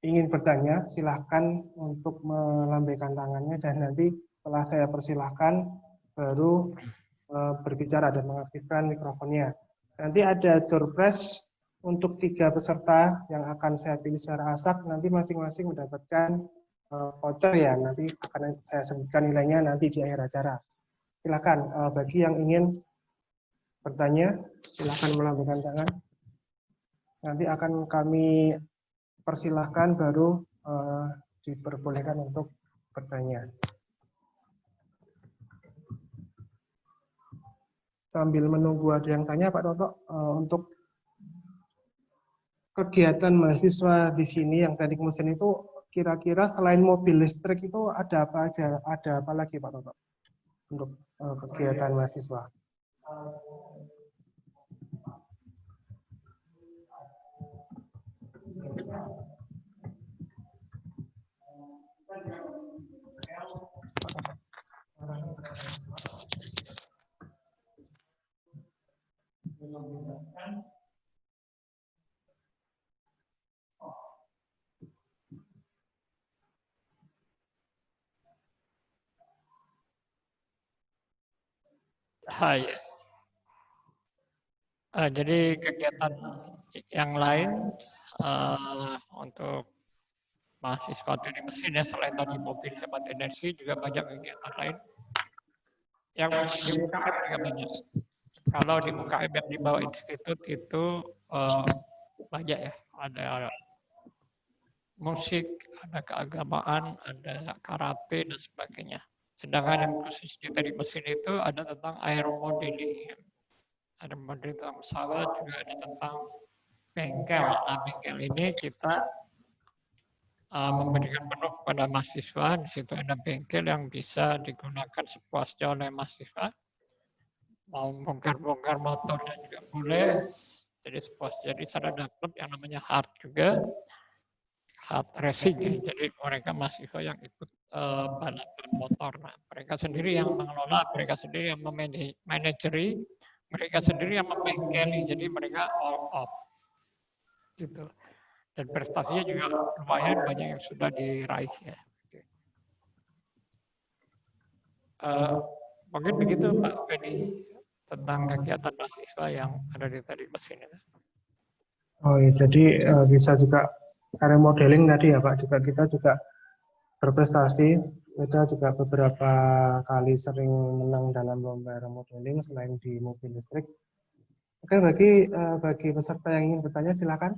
ingin bertanya. Silahkan untuk melambaikan tangannya dan nanti setelah saya persilahkan baru berbicara dan mengaktifkan mikrofonnya. Nanti ada door prize untuk 3 peserta yang akan saya pilih secara asak, nanti masing-masing mendapatkan voucher ya, nanti akan saya sebutkan nilainya nanti di akhir acara. Silakan bagi yang ingin bertanya, silakan melambaikan tangan. Nanti akan kami persilahkan baru diperbolehkan untuk bertanya. Sambil menunggu ada yang tanya Pak Toto, untuk kegiatan mahasiswa di sini yang teknik mesin itu kira-kira selain mobil listrik itu ada apa aja? Ada apa lagi Pak Toto untuk kegiatan mahasiswa? Hai. Jadi kegiatan yang lain untuk mahasiswa teknik mesin ya, selain tadi mobil hemat energi juga banyak kegiatan lain yang di UKM juga banyak. Kalau di UKM yang di bawah institut itu banyak ya, ada musik, ada keagamaan, ada karate dan sebagainya. Sedangkan yang khusus di teknik mesin itu ada tentang aeromodeling, ada model tentang pesawat, juga ada tentang bengkel. Nah, bengkel ini kita memberikan penuh kepada mahasiswa. Di situ ada bengkel yang bisa digunakan sepuasnya oleh mahasiswa. Mau bongkar-bongkar motornya juga boleh. Jadi sepuasnya. Jadi saya dapat yang namanya hard juga, hard racing. Ya. Jadi mereka mahasiswa yang ikut balapan motor. Nah, mereka sendiri yang mengelola, mereka sendiri yang memanajeri, mereka sendiri yang membengkeli. Jadi mereka all off. Gitu. Dan prestasinya juga lumayan banyak yang sudah diraih ya. Mungkin begitu Pak Fedi tentang kegiatan mahasiswa yang ada di teknik mesin itu. Oh ya, jadi bisa juga cara modeling tadi ya Pak, juga kita juga berprestasi. Kita juga beberapa kali sering menang dalam lomba modeling selain di mobil listrik. Oke, bagi peserta yang ingin bertanya silakan.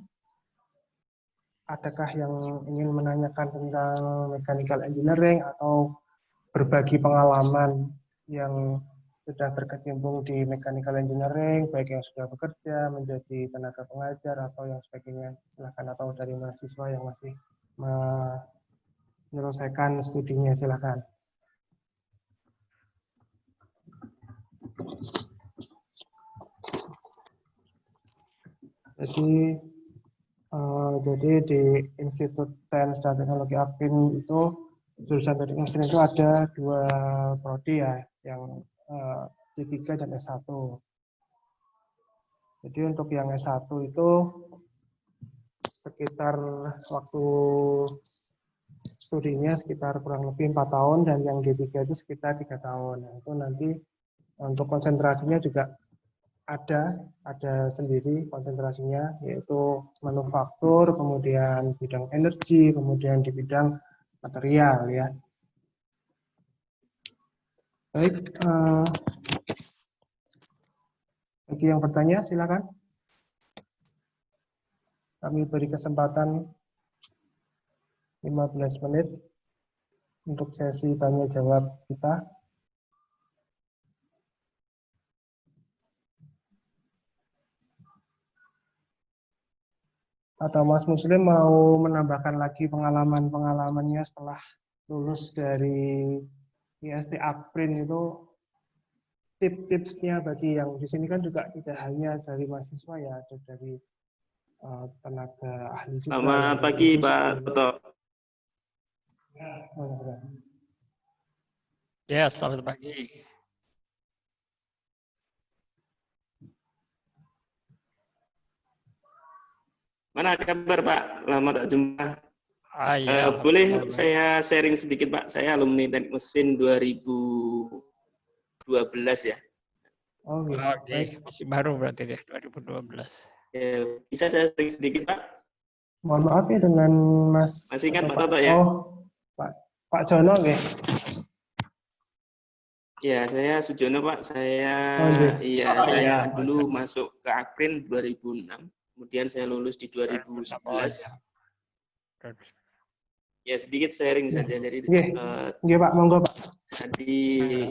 Adakah yang ingin menanyakan tentang mechanical engineering atau berbagi pengalaman yang sudah berkecimpung di mechanical engineering, baik yang sudah bekerja, menjadi tenaga pengajar, atau yang sebagainya, silakan. Atau dari mahasiswa yang masih menyelesaikan studinya, silakan. Jadi di Institut Sains dan Teknologi Apin itu jurusan teknik mesin itu ada 2 prodi ya, yang D3 dan S1. Jadi untuk yang S1 itu sekitar waktu studinya sekitar kurang lebih 4 tahun, dan yang D3 itu sekitar 3 tahun. Nah, itu nanti untuk konsentrasinya juga ada sendiri konsentrasinya, yaitu manufaktur, kemudian bidang energi, kemudian di bidang material ya. Baik, bagi yang bertanya silakan. Kami beri kesempatan 15 menit untuk sesi tanya jawab kita. Atau Mas Muslim mau menambahkan lagi pengalaman-pengalamannya setelah lulus dari IST Akprin itu, tips-tipsnya bagi yang di sini kan juga tidak hanya dari mahasiswa ya, ada dari tenaga ahli juga. Selamat pagi Pak Toto. Ya, selamat pagi. Mana kabar Pak? Lama tak jumpa. Ya, Boleh saya sharing sedikit Pak? Saya alumni Teknik Mesin 2012 ya. Oh, gitu. Baik. Masih baru berarti deh, 2012. Ya, bisa saya sharing sedikit Pak? Mohon maaf ya dengan Mas. Masih ingat Pak Toto ya? Oh, Pak Jono, nggih. Ya, saya Sujono Pak. Saya dulu masuk ke Akprin 2006. Kemudian saya lulus di 2011. Ya, sedikit sharing saja. Jadi Pak, monggo Pak. Tadi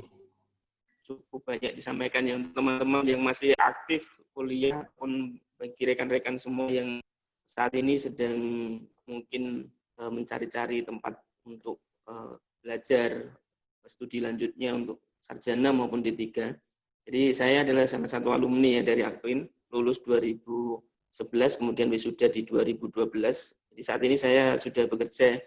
cukup banyak disampaikan yang teman-teman yang masih aktif kuliah pun bagi rekan-rekan semua yang saat ini sedang mungkin mencari-cari tempat untuk belajar studi lanjutnya untuk sarjana maupun D3. Jadi saya adalah salah satu alumni ya dari Akprin, lulus 2011 kemudian wisuda di 2012. Jadi saat ini saya sudah bekerja.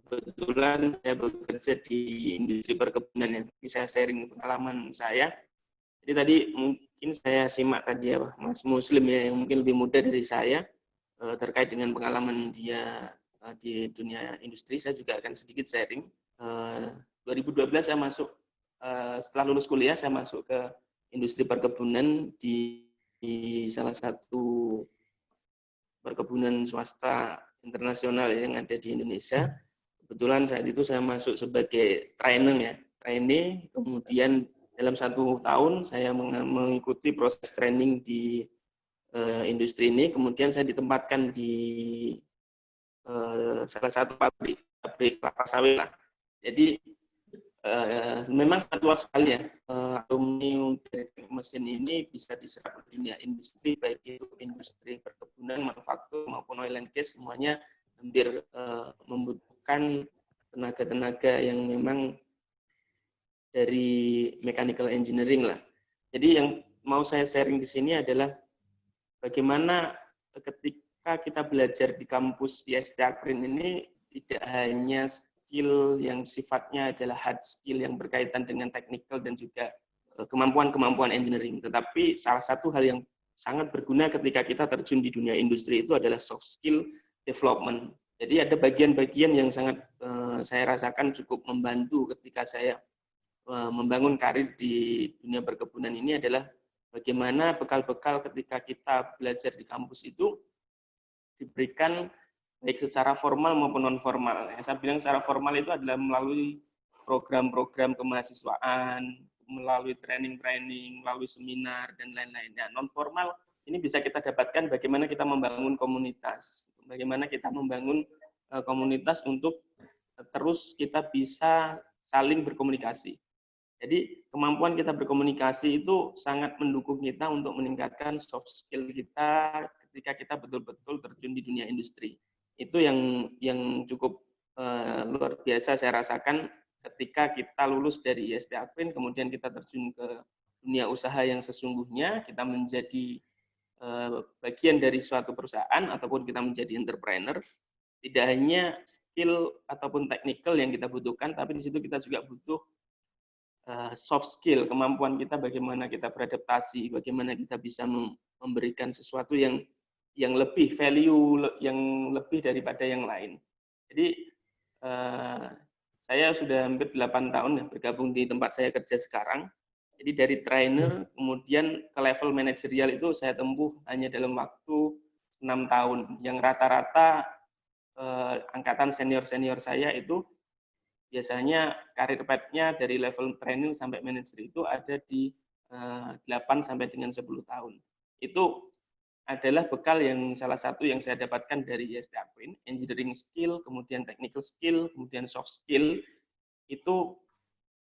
Kebetulan saya bekerja di industri perkebunan ya. Jadi saya sharing pengalaman saya. Jadi tadi mungkin saya simak tadi ya Mas Muslim ya yang mungkin lebih muda dari saya terkait dengan pengalaman dia di dunia industri. Saya juga akan sedikit sharing. 2012 saya masuk setelah lulus kuliah saya masuk ke industri perkebunan di salah satu perkebunan swasta internasional yang ada di Indonesia. Kebetulan saat itu saya masuk sebagai trainee, kemudian dalam 1 tahun saya mengikuti proses training di industri ini, kemudian saya ditempatkan di salah satu pabrik kelapa sawit lah. Jadi memang sangat luas sekali ya, alumni dari Teknik Mesin ini bisa diserap di dunia industri, baik itu industri perkebunan, manufaktur maupun oil and gas, semuanya hampir membutuhkan tenaga-tenaga yang memang dari mechanical engineering lah. Jadi yang mau saya sharing di sini adalah bagaimana ketika kita belajar di kampus di ST Akprin ini tidak hanya skill yang sifatnya adalah hard skill yang berkaitan dengan technical dan juga kemampuan-kemampuan engineering, tetapi salah satu hal yang sangat berguna ketika kita terjun di dunia industri itu adalah soft skill development. Jadi ada bagian-bagian yang sangat saya rasakan cukup membantu ketika saya membangun karir di dunia perkebunan ini adalah bagaimana bekal-bekal ketika kita belajar di kampus itu diberikan baik secara formal maupun non formal. Yang saya bilang secara formal itu adalah melalui program-program kemahasiswaan, melalui training-training, melalui seminar dan lain-lain. Nah, non formal ini bisa kita dapatkan bagaimana kita membangun komunitas, bagaimana kita membangun komunitas untuk terus kita bisa saling berkomunikasi. Jadi kemampuan kita berkomunikasi itu sangat mendukung kita untuk meningkatkan soft skill kita ketika kita betul-betul terjun di dunia industri. Itu yang cukup luar biasa saya rasakan ketika kita lulus dari IST Akprin, kemudian kita terjun ke dunia usaha yang sesungguhnya, kita menjadi bagian dari suatu perusahaan ataupun kita menjadi entrepreneur. Tidak hanya skill ataupun technical yang kita butuhkan, tapi di situ kita juga butuh soft skill, kemampuan kita bagaimana kita beradaptasi, bagaimana kita bisa memberikan sesuatu yang lebih value, yang lebih daripada yang lain. Jadi saya sudah hampir 8 tahun ya bergabung di tempat saya kerja sekarang. Jadi dari trainer kemudian ke level manajerial itu saya tempuh hanya dalam waktu 6 tahun. Yang rata-rata angkatan senior-senior saya itu biasanya karir path-nya dari level training sampai manajer itu ada di 8 sampai dengan 10 tahun. Itu adalah bekal yang salah satu yang saya dapatkan dari IST Akprin, engineering skill, kemudian technical skill, kemudian soft skill, itu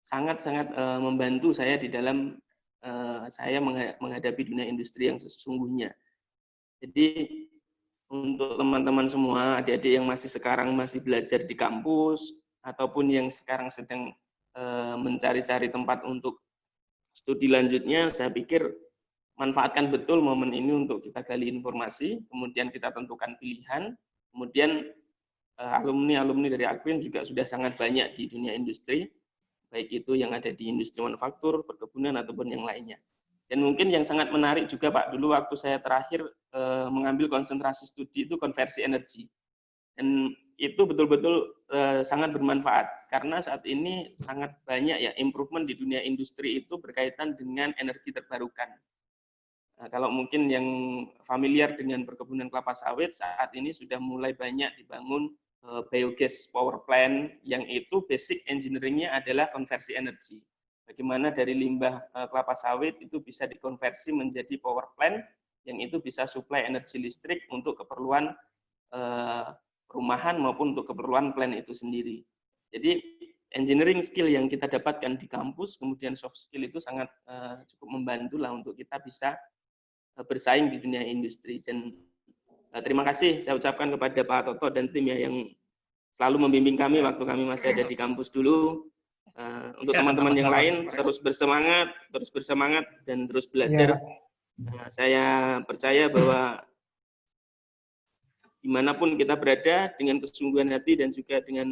sangat-sangat membantu saya di dalam saya menghadapi dunia industri yang sesungguhnya. Jadi untuk teman-teman semua, adik-adik yang sekarang masih belajar di kampus, ataupun yang sekarang sedang mencari-cari tempat untuk studi lanjutnya, saya pikir manfaatkan betul momen ini untuk kita gali informasi, kemudian kita tentukan pilihan, kemudian alumni-alumni dari Akprin juga sudah sangat banyak di dunia industri, baik itu yang ada di industri manufaktur, perkebunan, ataupun yang lainnya. Dan mungkin yang sangat menarik juga Pak, dulu waktu saya terakhir mengambil konsentrasi studi itu konversi energi. Dan itu betul-betul sangat bermanfaat, karena saat ini sangat banyak ya improvement di dunia industri itu berkaitan dengan energi terbarukan. Nah, kalau mungkin yang familiar dengan perkebunan kelapa sawit, saat ini sudah mulai banyak dibangun biogas power plant yang itu basic engineering-nya adalah konversi energi. Bagaimana dari limbah kelapa sawit itu bisa dikonversi menjadi power plant yang itu bisa supply energi listrik untuk keperluan perumahan maupun untuk keperluan plant itu sendiri. Jadi engineering skill yang kita dapatkan di kampus, kemudian soft skill itu sangat cukup membantu lah untuk kita bisa bersaing di dunia industri. Dan terima kasih saya ucapkan kepada Pak Toto dan tim ya yang selalu membimbing kami waktu kami masih ada di kampus dulu. Untuk teman-teman yang lain terus bersemangat dan terus belajar. Saya percaya bahwa dimanapun kita berada dengan kesungguhan hati dan juga dengan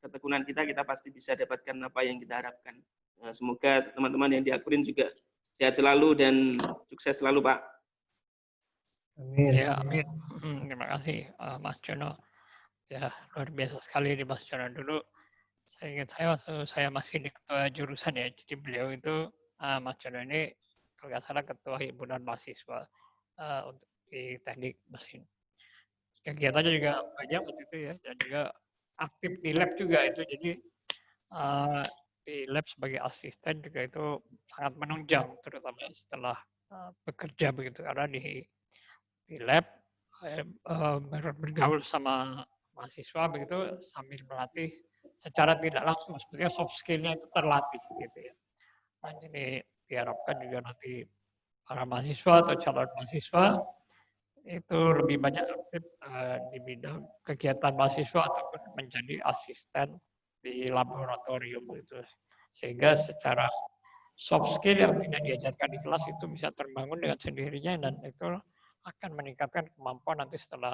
ketekunan kita pasti bisa dapatkan apa yang kita harapkan. Semoga teman-teman yang di Akurin juga sehat selalu dan sukses selalu Pak. Amin. Ya, amin. Terima kasih Mas Jono. Ya, luar biasa sekali di Mas Jono dulu. Saya ingat waktu saya masih di ketua jurusan ya, jadi beliau itu Mas Jono ini kalau nggak salah ketua himpunan mahasiswa untuk di teknik mesin. Kegiatannya juga banyak waktu itu ya, dan juga aktif di lab juga itu. Jadi di lab sebagai asisten juga itu sangat menunjang, terutama setelah bekerja begitu, karena di lab bergaul sama mahasiswa begitu sambil melatih secara tidak langsung, sebetulnya soft skill-nya itu terlatih gitu ya. Nah, jadi diharapkan juga nanti para mahasiswa atau calon mahasiswa itu lebih banyak aktif di bidang kegiatan mahasiswa ataupun menjadi asisten di laboratorium gitu. Sehingga secara soft skill yang tidak diajarkan di kelas itu bisa terbangun dengan sendirinya dan itu akan meningkatkan kemampuan nanti setelah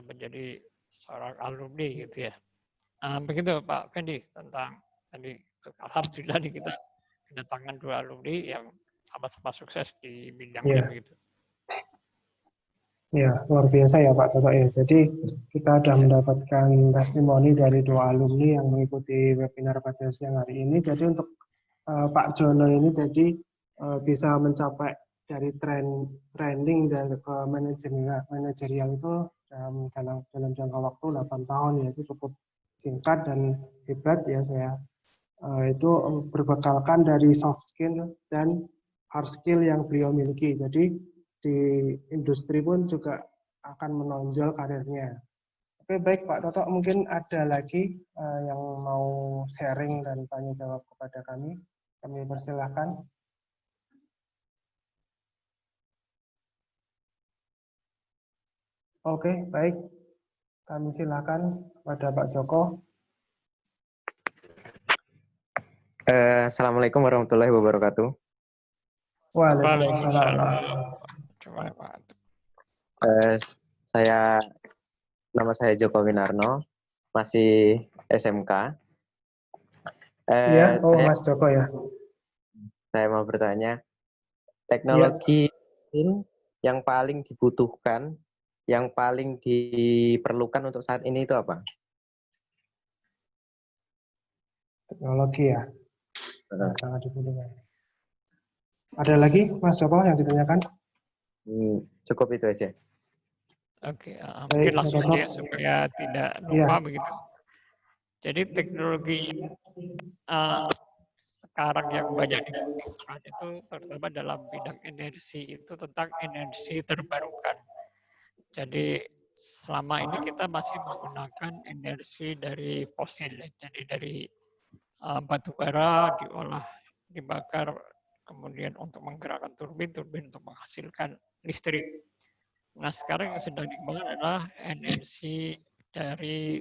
menjadi seorang alumni gitu ya. Begitu Pak Fendi tentang tadi, alhamdulillah nih kita kedatangan 2 alumni yang sama-sama sukses di bidangnya begitu. Ya, luar biasa ya Pak Toto ya. Jadi kita sudah mendapatkan testimoni dari 2 alumni yang mengikuti webinar pada siang hari ini. Jadi untuk Pak Jono ini jadi bisa mencapai dari training dan ke manajerial itu dalam jangka waktu 8 tahun ya, itu cukup singkat dan hebat ya. Saya itu berbekalkan dari soft skill dan hard skill yang beliau miliki. Jadi di industri pun juga akan menonjol karirnya. Oke, baik Pak Toto, mungkin ada lagi yang mau sharing dan tanya jawab kepada kami. Kami persilahkan. Oke, baik. Kami silakan kepada Pak Joko. Assalamualaikum warahmatullahi wabarakatuh. Waalaikumsalam. Nama saya Joko Winarno, masih SMK. Mas Joko ya. Saya mau bertanya, teknologi yang paling dibutuhkan, yang paling diperlukan untuk saat ini itu apa? Teknologi ya, sangat dibutuhkan. Ada lagi Mas Joko yang ditanyakan? Cukup itu aja. Oke, mungkin langsung aja supaya tidak lupa begitu. Jadi teknologi sekarang yang banyak digunakan itu terutama dalam bidang energi itu tentang energi terbarukan. Jadi selama ini kita masih menggunakan energi dari fosil, jadi dari batu bara diolah, dibakar, kemudian untuk menggerakkan turbin untuk menghasilkan listrik. Nah, sekarang yang sedang dikembangkan adalah energi dari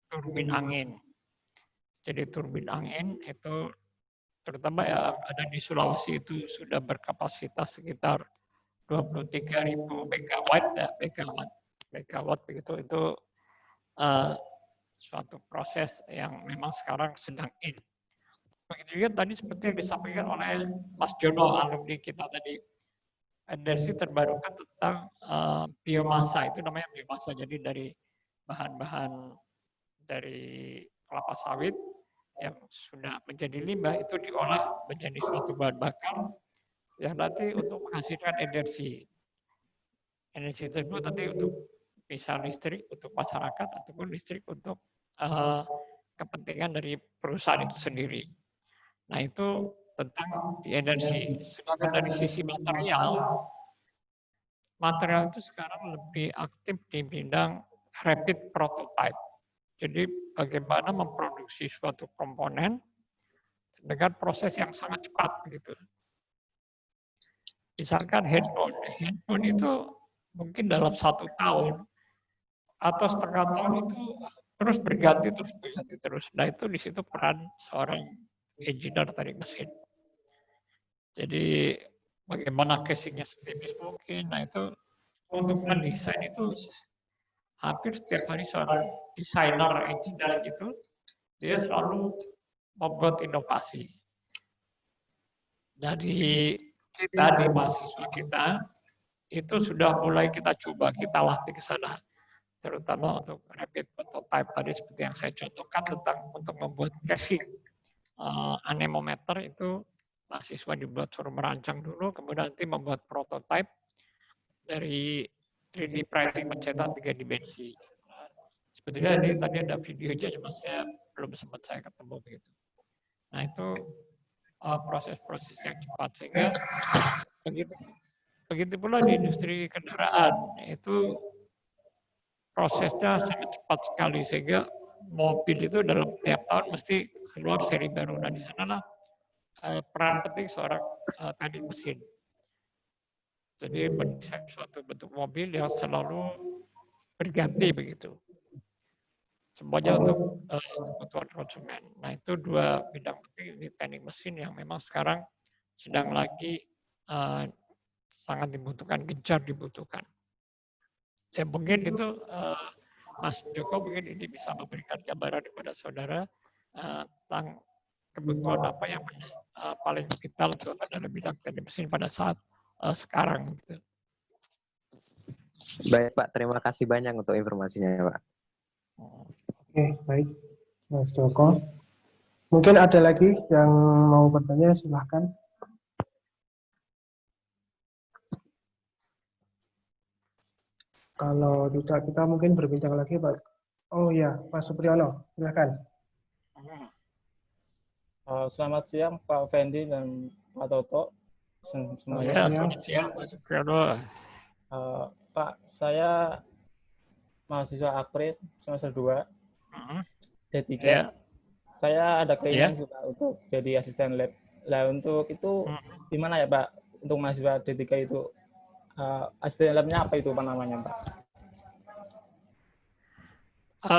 turbin angin. Jadi turbin angin itu terutama ya ada di Sulawesi itu sudah berkapasitas sekitar 23.000 megawatt begitu. Itu suatu proses yang memang sekarang sedang in. begitu juga tadi seperti yang disampaikan oleh Mas Jono, alumni kita tadi, energi terbarukan tentang biomasa, itu namanya biomasa. Jadi dari bahan-bahan dari kelapa sawit yang sudah menjadi limbah itu diolah menjadi suatu bahan bakar yang nanti untuk menghasilkan energi. Energi tersebut nanti untuk bisa listrik untuk masyarakat ataupun listrik untuk kepentingan dari perusahaan itu sendiri. Nah itu tentang di energi. Sedangkan dari sisi material itu sekarang lebih aktif di bidang rapid prototype. Jadi bagaimana memproduksi suatu komponen dengan proses yang sangat cepat begitu. Misalkan handphone itu mungkin dalam 1 tahun atau setengah tahun itu terus berganti terus. Nah itu di situ peran seorang engineer teknik mesin. Jadi bagaimana casingnya setipis mungkin. Nah itu untuk mendesain itu hampir setiap hari seorang desainer engineer gitu dia selalu membuat inovasi. Dari kita di mahasiswa kita itu sudah mulai kita coba, kita latih ke sana. Terutama untuk rapid prototype tadi seperti yang saya contohkan tentang untuk membuat casing anemometer itu mahasiswa dibuat suruh merancang dulu, kemudian nanti membuat prototype dari 3D printing mencetak 3 dimensi. Sebetulnya ini tadi ada videonya, cuma saya belum sempat saya ketemu begitu. Nah itu proses-proses yang cepat sehingga begitu pula di industri kendaraan itu prosesnya sangat cepat sekali sehingga mobil itu dalam tiap tahun mesti keluar seri baru. Nah di sanalah peran penting seorang teknik mesin. Jadi mendesain suatu bentuk mobil yang selalu berganti begitu. Semuanya untuk kebutuhan konsumen. Nah itu 2 bidang penting di teknik mesin yang memang sekarang sedang lagi sangat dibutuhkan, gencar dibutuhkan. Ya mungkin itu Mas Joko mungkin ini bisa memberikan gambaran kepada saudara tentang kebutuhan apa yang paling vital untuk dalam bidang teknik mesin pada saat sekarang. Gitu. Baik Pak, terima kasih banyak untuk informasinya Pak. Oke, baik Mas Joko. Mungkin ada lagi yang mau bertanya, silahkan. Kalau tidak, kita mungkin berbincang lagi, Pak. Oh ya, Pak Supriyono, silahkan. Selamat siang, Pak Fendi dan Pak Toto. Semuanya. Selamat siang, Pak Supriyono. Pak, saya mahasiswa Akprit semester 2, D3. Yeah. Saya ada keinginan juga untuk jadi asisten lab. Nah, untuk itu gimana ya, Pak? Untuk mahasiswa D3 itu asisten labnya apa itu Pak namanya, Pak?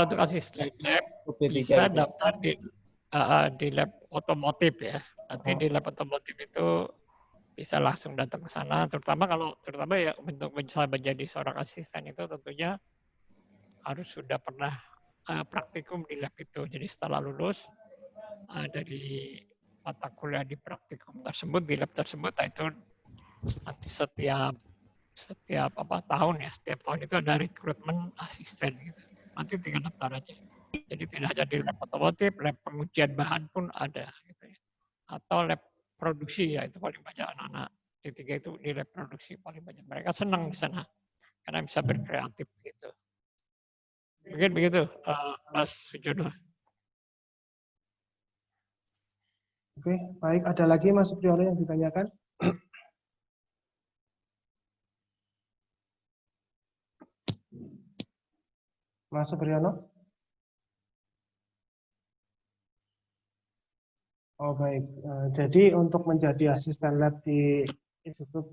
Untuk asisten lab bisa daftar di lab otomotif ya. Nanti di lab otomotif itu bisa langsung datang ke sana. Terutama ya untuk menjadi seorang asisten itu tentunya harus sudah pernah praktikum di lab itu. Jadi setelah lulus dari mata kuliah di praktikum tersebut di lab tersebut, itu nanti setiap tahun ya, setiap tahun itu ada rekrutmen asisten gitu. Nanti tinggal daftar aja. Jadi tidak hanya di lab otomotif, lab pengujian bahan pun ada gitu ya. Atau lab produksi ya, itu paling banyak anak-anak D3 itu di lab produksi paling banyak. Mereka senang di sana karena bisa berkreatif gitu. Mungkin begitu, Mas Sujono. Oke, baik. Ada lagi Mas Supriyono yang ditanyakan? Mas Supriyono? Oh baik, jadi untuk menjadi asisten lab di Institut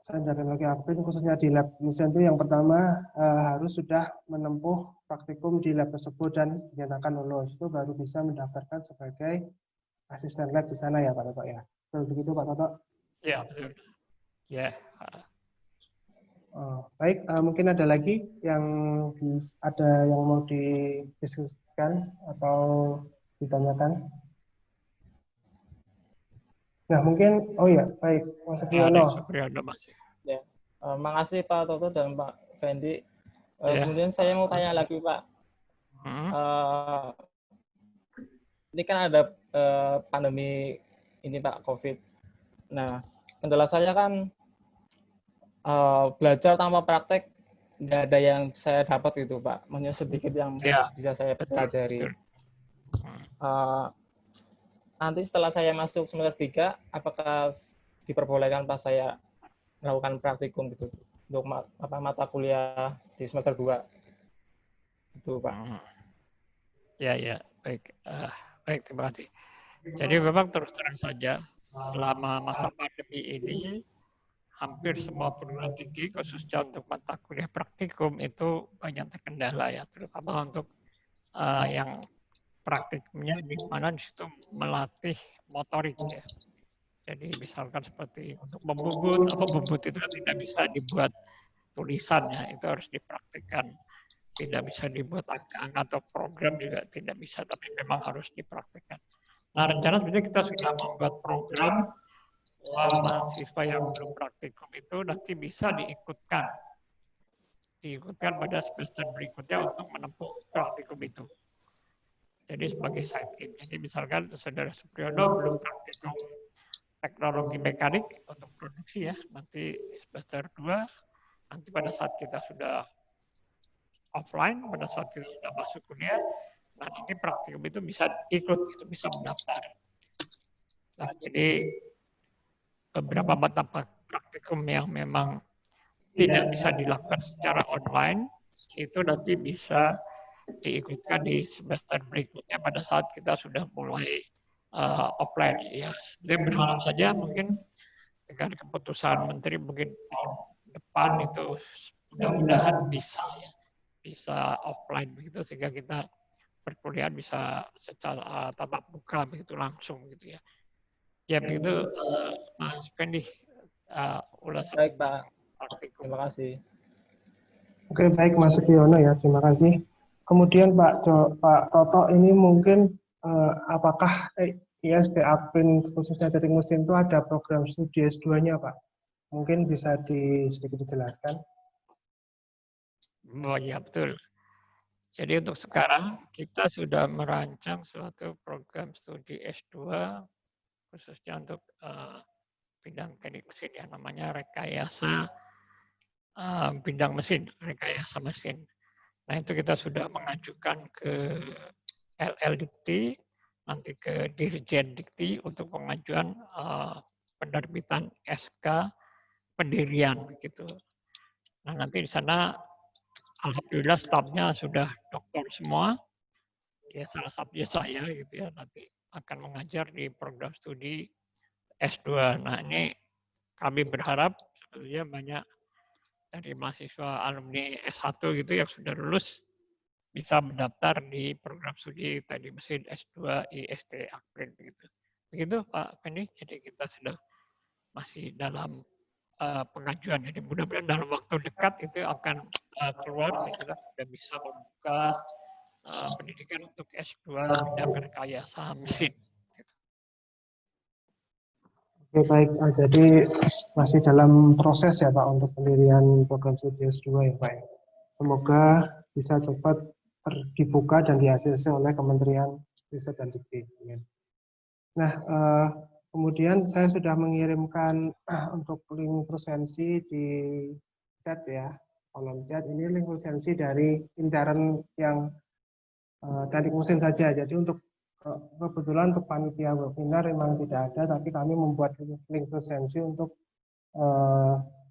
Sains dan Teknologi Akprit, khususnya di lab mesin itu yang pertama harus sudah menempuh praktikum di lab tersebut dan dinyatakan lulus. Itu baru bisa mendaftarkan sebagai asisten lab di sana ya Pak Toto ya. Betul begitu Pak Toto? Ya betul. Ya. Baik, mungkin ada lagi yang mau didiskusikan atau ditanyakan. Nah, mungkin, oh ya, baik, Mas Supriyono. masih. Ya, makasih Pak Toto dan Pak Fendi. Ya. Kemudian saya mau tanya lagi Pak. Ini kan ada pandemi ini Pak, COVID. Nah, kendala saya kan belajar tanpa praktek, nggak ada yang saya dapat itu Pak. Hanya sedikit yang bisa saya pelajari. Nanti setelah saya masuk semester 3, apakah diperbolehkan pas saya melakukan praktikum gitu untuk mata kuliah di semester 2? Itu Pak. Ya, baik. Baik, terima kasih. Jadi memang terus terang saja, selama masa pandemi ini, hampir semua perguruan tinggi, khususnya untuk mata kuliah praktikum, itu banyak terkendala ya, terutama untuk yang praktikumnya di mana di situ melatih motorik ya. Jadi misalkan seperti untuk membubut, bubut itu tidak bisa dibuat tulisannya, itu harus dipraktikkan. Tidak bisa dibuat angka-angka atau program juga tidak bisa, tapi memang harus dipraktikkan. Nah, rencana sebenarnya kita sudah membuat program mahasiswa yang belum praktikum itu nanti bisa diikutkan pada semester berikutnya untuk menempuh praktikum itu. Jadi sebagai side in. Jadi misalkan Saudara Supriyono belum praktikum teknologi mekanik untuk produksi ya, nanti di semester 2, nanti pada saat kita sudah offline, pada saat kita sudah masuk kuliah, nah nanti praktikum itu bisa ikut, itu bisa mendaftar. Nah, jadi beberapa mata praktikum yang memang tidak bisa dilakukan secara online, itu nanti bisa diikutkan di semester berikutnya pada saat kita sudah mulai offline ya. Sebenarnya berharap saja mungkin dengan keputusan menteri mungkin tahun depan itu mudah-mudahan bisa offline begitu, sehingga kita perkuliahan bisa secara tatap muka begitu langsung gitu ya. Ya begitu Mas Fendi ulasan. Baik Pak. Terima kasih. Oke, baik Mas Supriyono ya, terima kasih. Kemudian Pak Toto ini mungkin apakah IST Akprin khususnya Teknik Mesin itu ada program studi S2-nya Pak? Mungkin bisa sedikit dijelaskan. Oh iya, betul. Jadi untuk sekarang kita sudah merancang suatu program studi S2 khususnya untuk bidang teknik mesin yang namanya rekayasa bidang mesin, rekayasa mesin. Nah itu kita sudah mengajukan ke LLDikti, nanti ke Dirjen Dikti untuk pengajuan penerbitan SK pendirian gitu. Nah nanti di sana alhamdulillah stafnya sudah doktor semua. Ya salah satunya saya gitu ya, nanti akan mengajar di program studi S2. Nah ini kami berharap sebetulnya banyak dari mahasiswa alumni S1 gitu yang sudah lulus bisa mendaftar di program studi teknik mesin S2 IST Akprin begitu. Begitu Pak Fendi, jadi kita sedang masih dalam pengajuan. Jadi mudah-mudahan dalam waktu dekat itu akan keluar dan kita sudah bisa membuka pendidikan untuk S2 bidang rekayasa mesin. Oke, baik. Jadi masih dalam proses ya Pak untuk pendirian program studi S2 ya Pak. Semoga bisa cepat dibuka dan diaksesi oleh Kementerian Riset dan Dikti. Nah, kemudian saya sudah mengirimkan untuk link presensi di chat ya, kolom chat. Ini link presensi dari intern yang teknik mesin saja. Jadi untuk kebetulan untuk panitia webinar memang tidak ada, tapi kami membuat link presensi untuk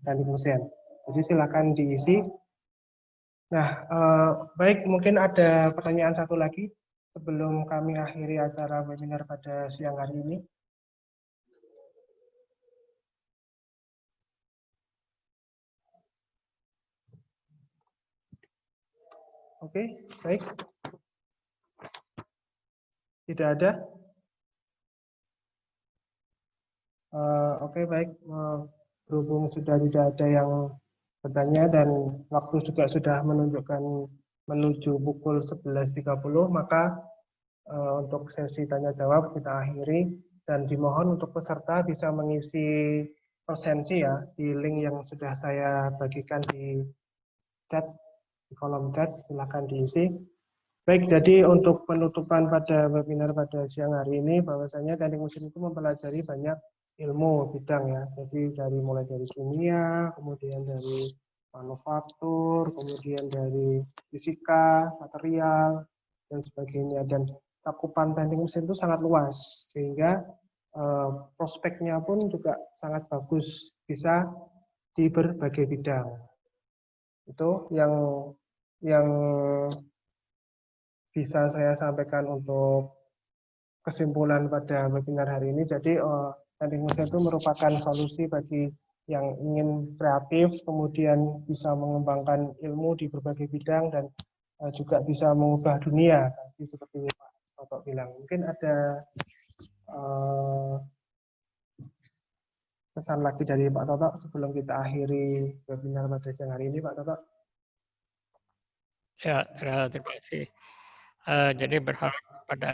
teknik mesin. Jadi silakan diisi. Nah, baik, mungkin ada pertanyaan satu lagi sebelum kami akhiri acara webinar pada siang hari ini. Oke, baik. Tidak ada? Oke, baik. Berhubung sudah tidak ada yang bertanya dan waktu juga sudah menunjukkan menuju pukul 11.30, maka untuk sesi tanya jawab kita akhiri Dan dimohon untuk peserta bisa mengisi presensi ya di link yang sudah saya bagikan di chat, di kolom chat, silakan diisi. Baik, jadi untuk penutupan pada webinar pada siang hari ini, bahwasanya teknik mesin itu mempelajari banyak ilmu bidang ya. Jadi mulai dari kimia, kemudian dari manufaktur, kemudian dari fisika, material, dan sebagainya. Dan cakupan teknik mesin itu sangat luas, sehingga prospeknya pun juga sangat bagus, bisa di berbagai bidang. Itu yang bisa saya sampaikan untuk kesimpulan pada webinar hari ini. Jadi teknik mesin itu merupakan solusi bagi yang ingin kreatif, kemudian bisa mengembangkan ilmu di berbagai bidang, dan juga bisa mengubah dunia, seperti Pak Toto bilang. Mungkin ada pesan lagi dari Pak Toto sebelum kita akhiri webinar pada siang hari ini, Pak Toto. Ya, terima kasih. Jadi berharap pada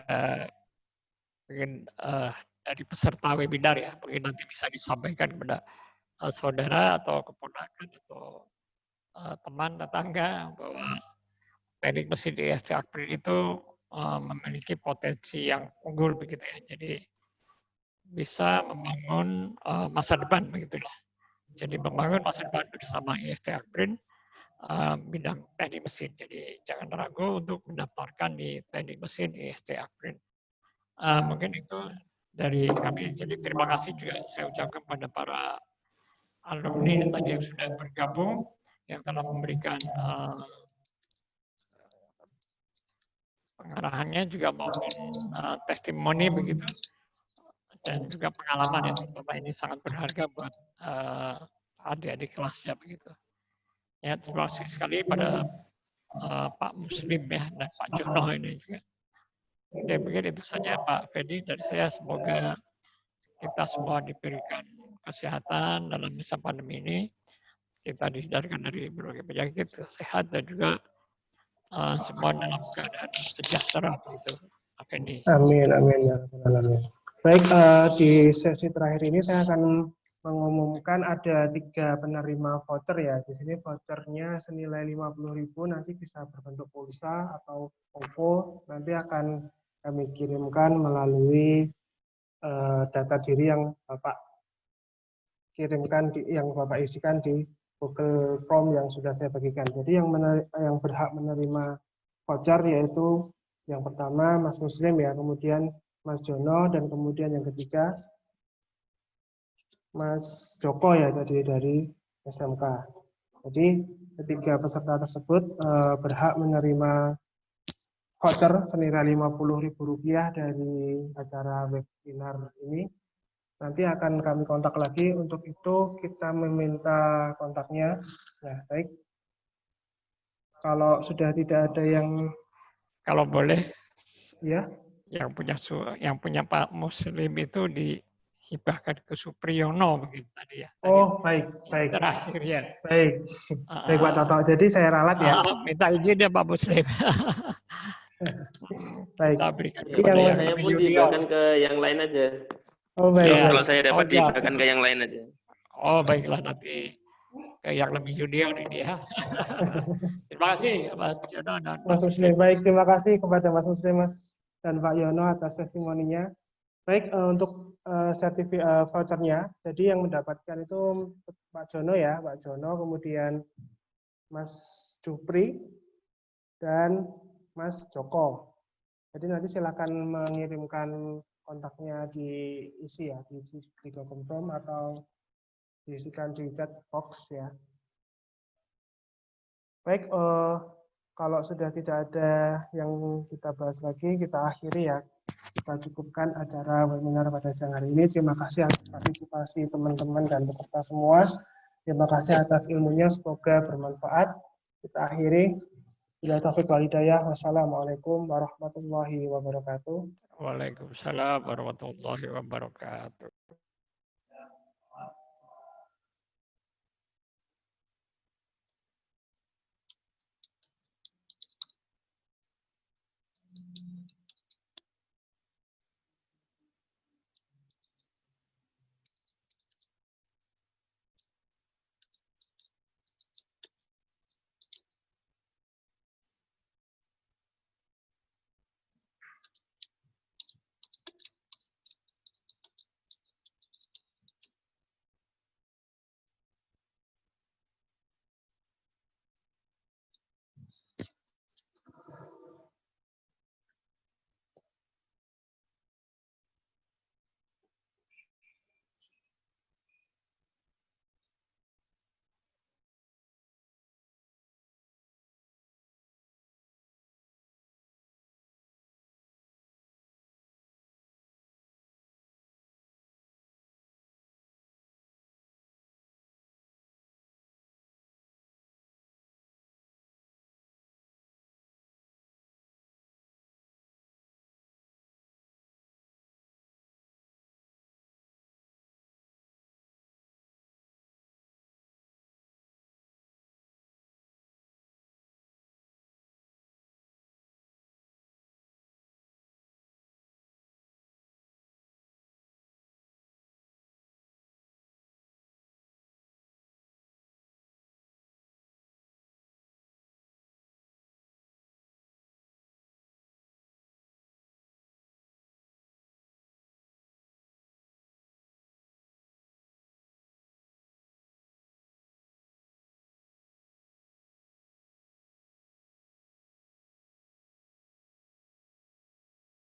mungkin dari peserta webinar ya, mungkin nanti bisa disampaikan kepada saudara atau keponakan atau teman tetangga bahwa teknik mesin di IST Akprin itu memiliki potensi yang unggul begitu ya. Jadi bisa membangun masa depan begitulah. Jadi membangun masa depan bersama IST Akprin bidang teknik mesin. Jadi jangan ragu untuk mendaftarkan di teknik mesin IST Akprin. Mungkin itu dari kami. Jadi terima kasih juga saya ucapkan pada para alumni tadi yang sudah bergabung, yang telah memberikan pengarahannya juga maupun testimoni begitu, dan juga pengalaman yang terutama ini sangat berharga buat adik-adik kelasnya begitu. Ya, terima kasih sekali pada Pak Muslim ya dan Pak Jono ini juga. Ya, mungkin itu saja Pak Fedi dari saya. Semoga kita semua diberikan kesehatan dalam masa pandemi ini. Kita dihindarkan dari berbagai penyakit, sehat, dan juga semua dalam keadaan sejahtera begitu. Pak Fedi. Amin, amin ya rabbal alamin. Baik, di sesi terakhir ini saya akan mengumumkan ada 3 penerima voucher ya. Di sini vouchernya senilai 50.000, nanti bisa berbentuk pulsa atau OVO. Nanti akan kami kirimkan melalui data diri yang Bapak kirimkan, yang Bapak isikan di Google Form yang sudah saya bagikan. Jadi yang berhak menerima voucher yaitu yang pertama Mas Muslim ya, kemudian Mas Jono, dan kemudian yang ketiga Mas Joko ya, tadi dari SMK. Jadi ketiga peserta tersebut berhak menerima voucher senilai Rp50.000 dari acara webinar ini. Nanti akan kami kontak lagi. Untuk itu kita meminta kontaknya. Nah, baik. Kalau sudah tidak ada yang, kalau boleh, ya, yang punya Pak Muslim itu dihibahkan ke Supriyono begitu tadi ya. Oh, baik, baik. Terakhir ya. Baik. Baik Pak Toto. Jadi saya ralat ya. Minta izin ya Pak Muslim. Baik. Kita berikan Ya, kepada yang saya lebih pun junior. dihibahkan ke yang lain aja. Oh, baik. Ya. Kalau saya dapat Oh, dihibahkan ke yang lain aja. Oh, baiklah, nanti ke yang lebih junior ini ya. Terima kasih Mas Jono dan Mas Muslim. Baik, terima kasih kepada Mas Muslim, Mas dan Pak Yono atas testimoninya. Baik, untuk sertifikat vouchernya, jadi yang mendapatkan itu Pak Jono ya, Pak Jono, kemudian Mas Jupri, dan Mas Joko. Jadi nanti silakan mengirimkan kontaknya diisi ya, di Google Form atau diisikan di chat box ya. Baik, kalau sudah tidak ada yang kita bahas lagi, kita akhiri ya. Kita cukupkan acara webinar pada siang hari ini. Terima kasih atas partisipasi teman-teman dan peserta semua. Terima kasih atas ilmunya, semoga bermanfaat. Kita akhiri. Bila taufiq wal hidayah. Wassalamualaikum warahmatullahi wabarakatuh. Waalaikumsalam warahmatullahi wabarakatuh. Mas.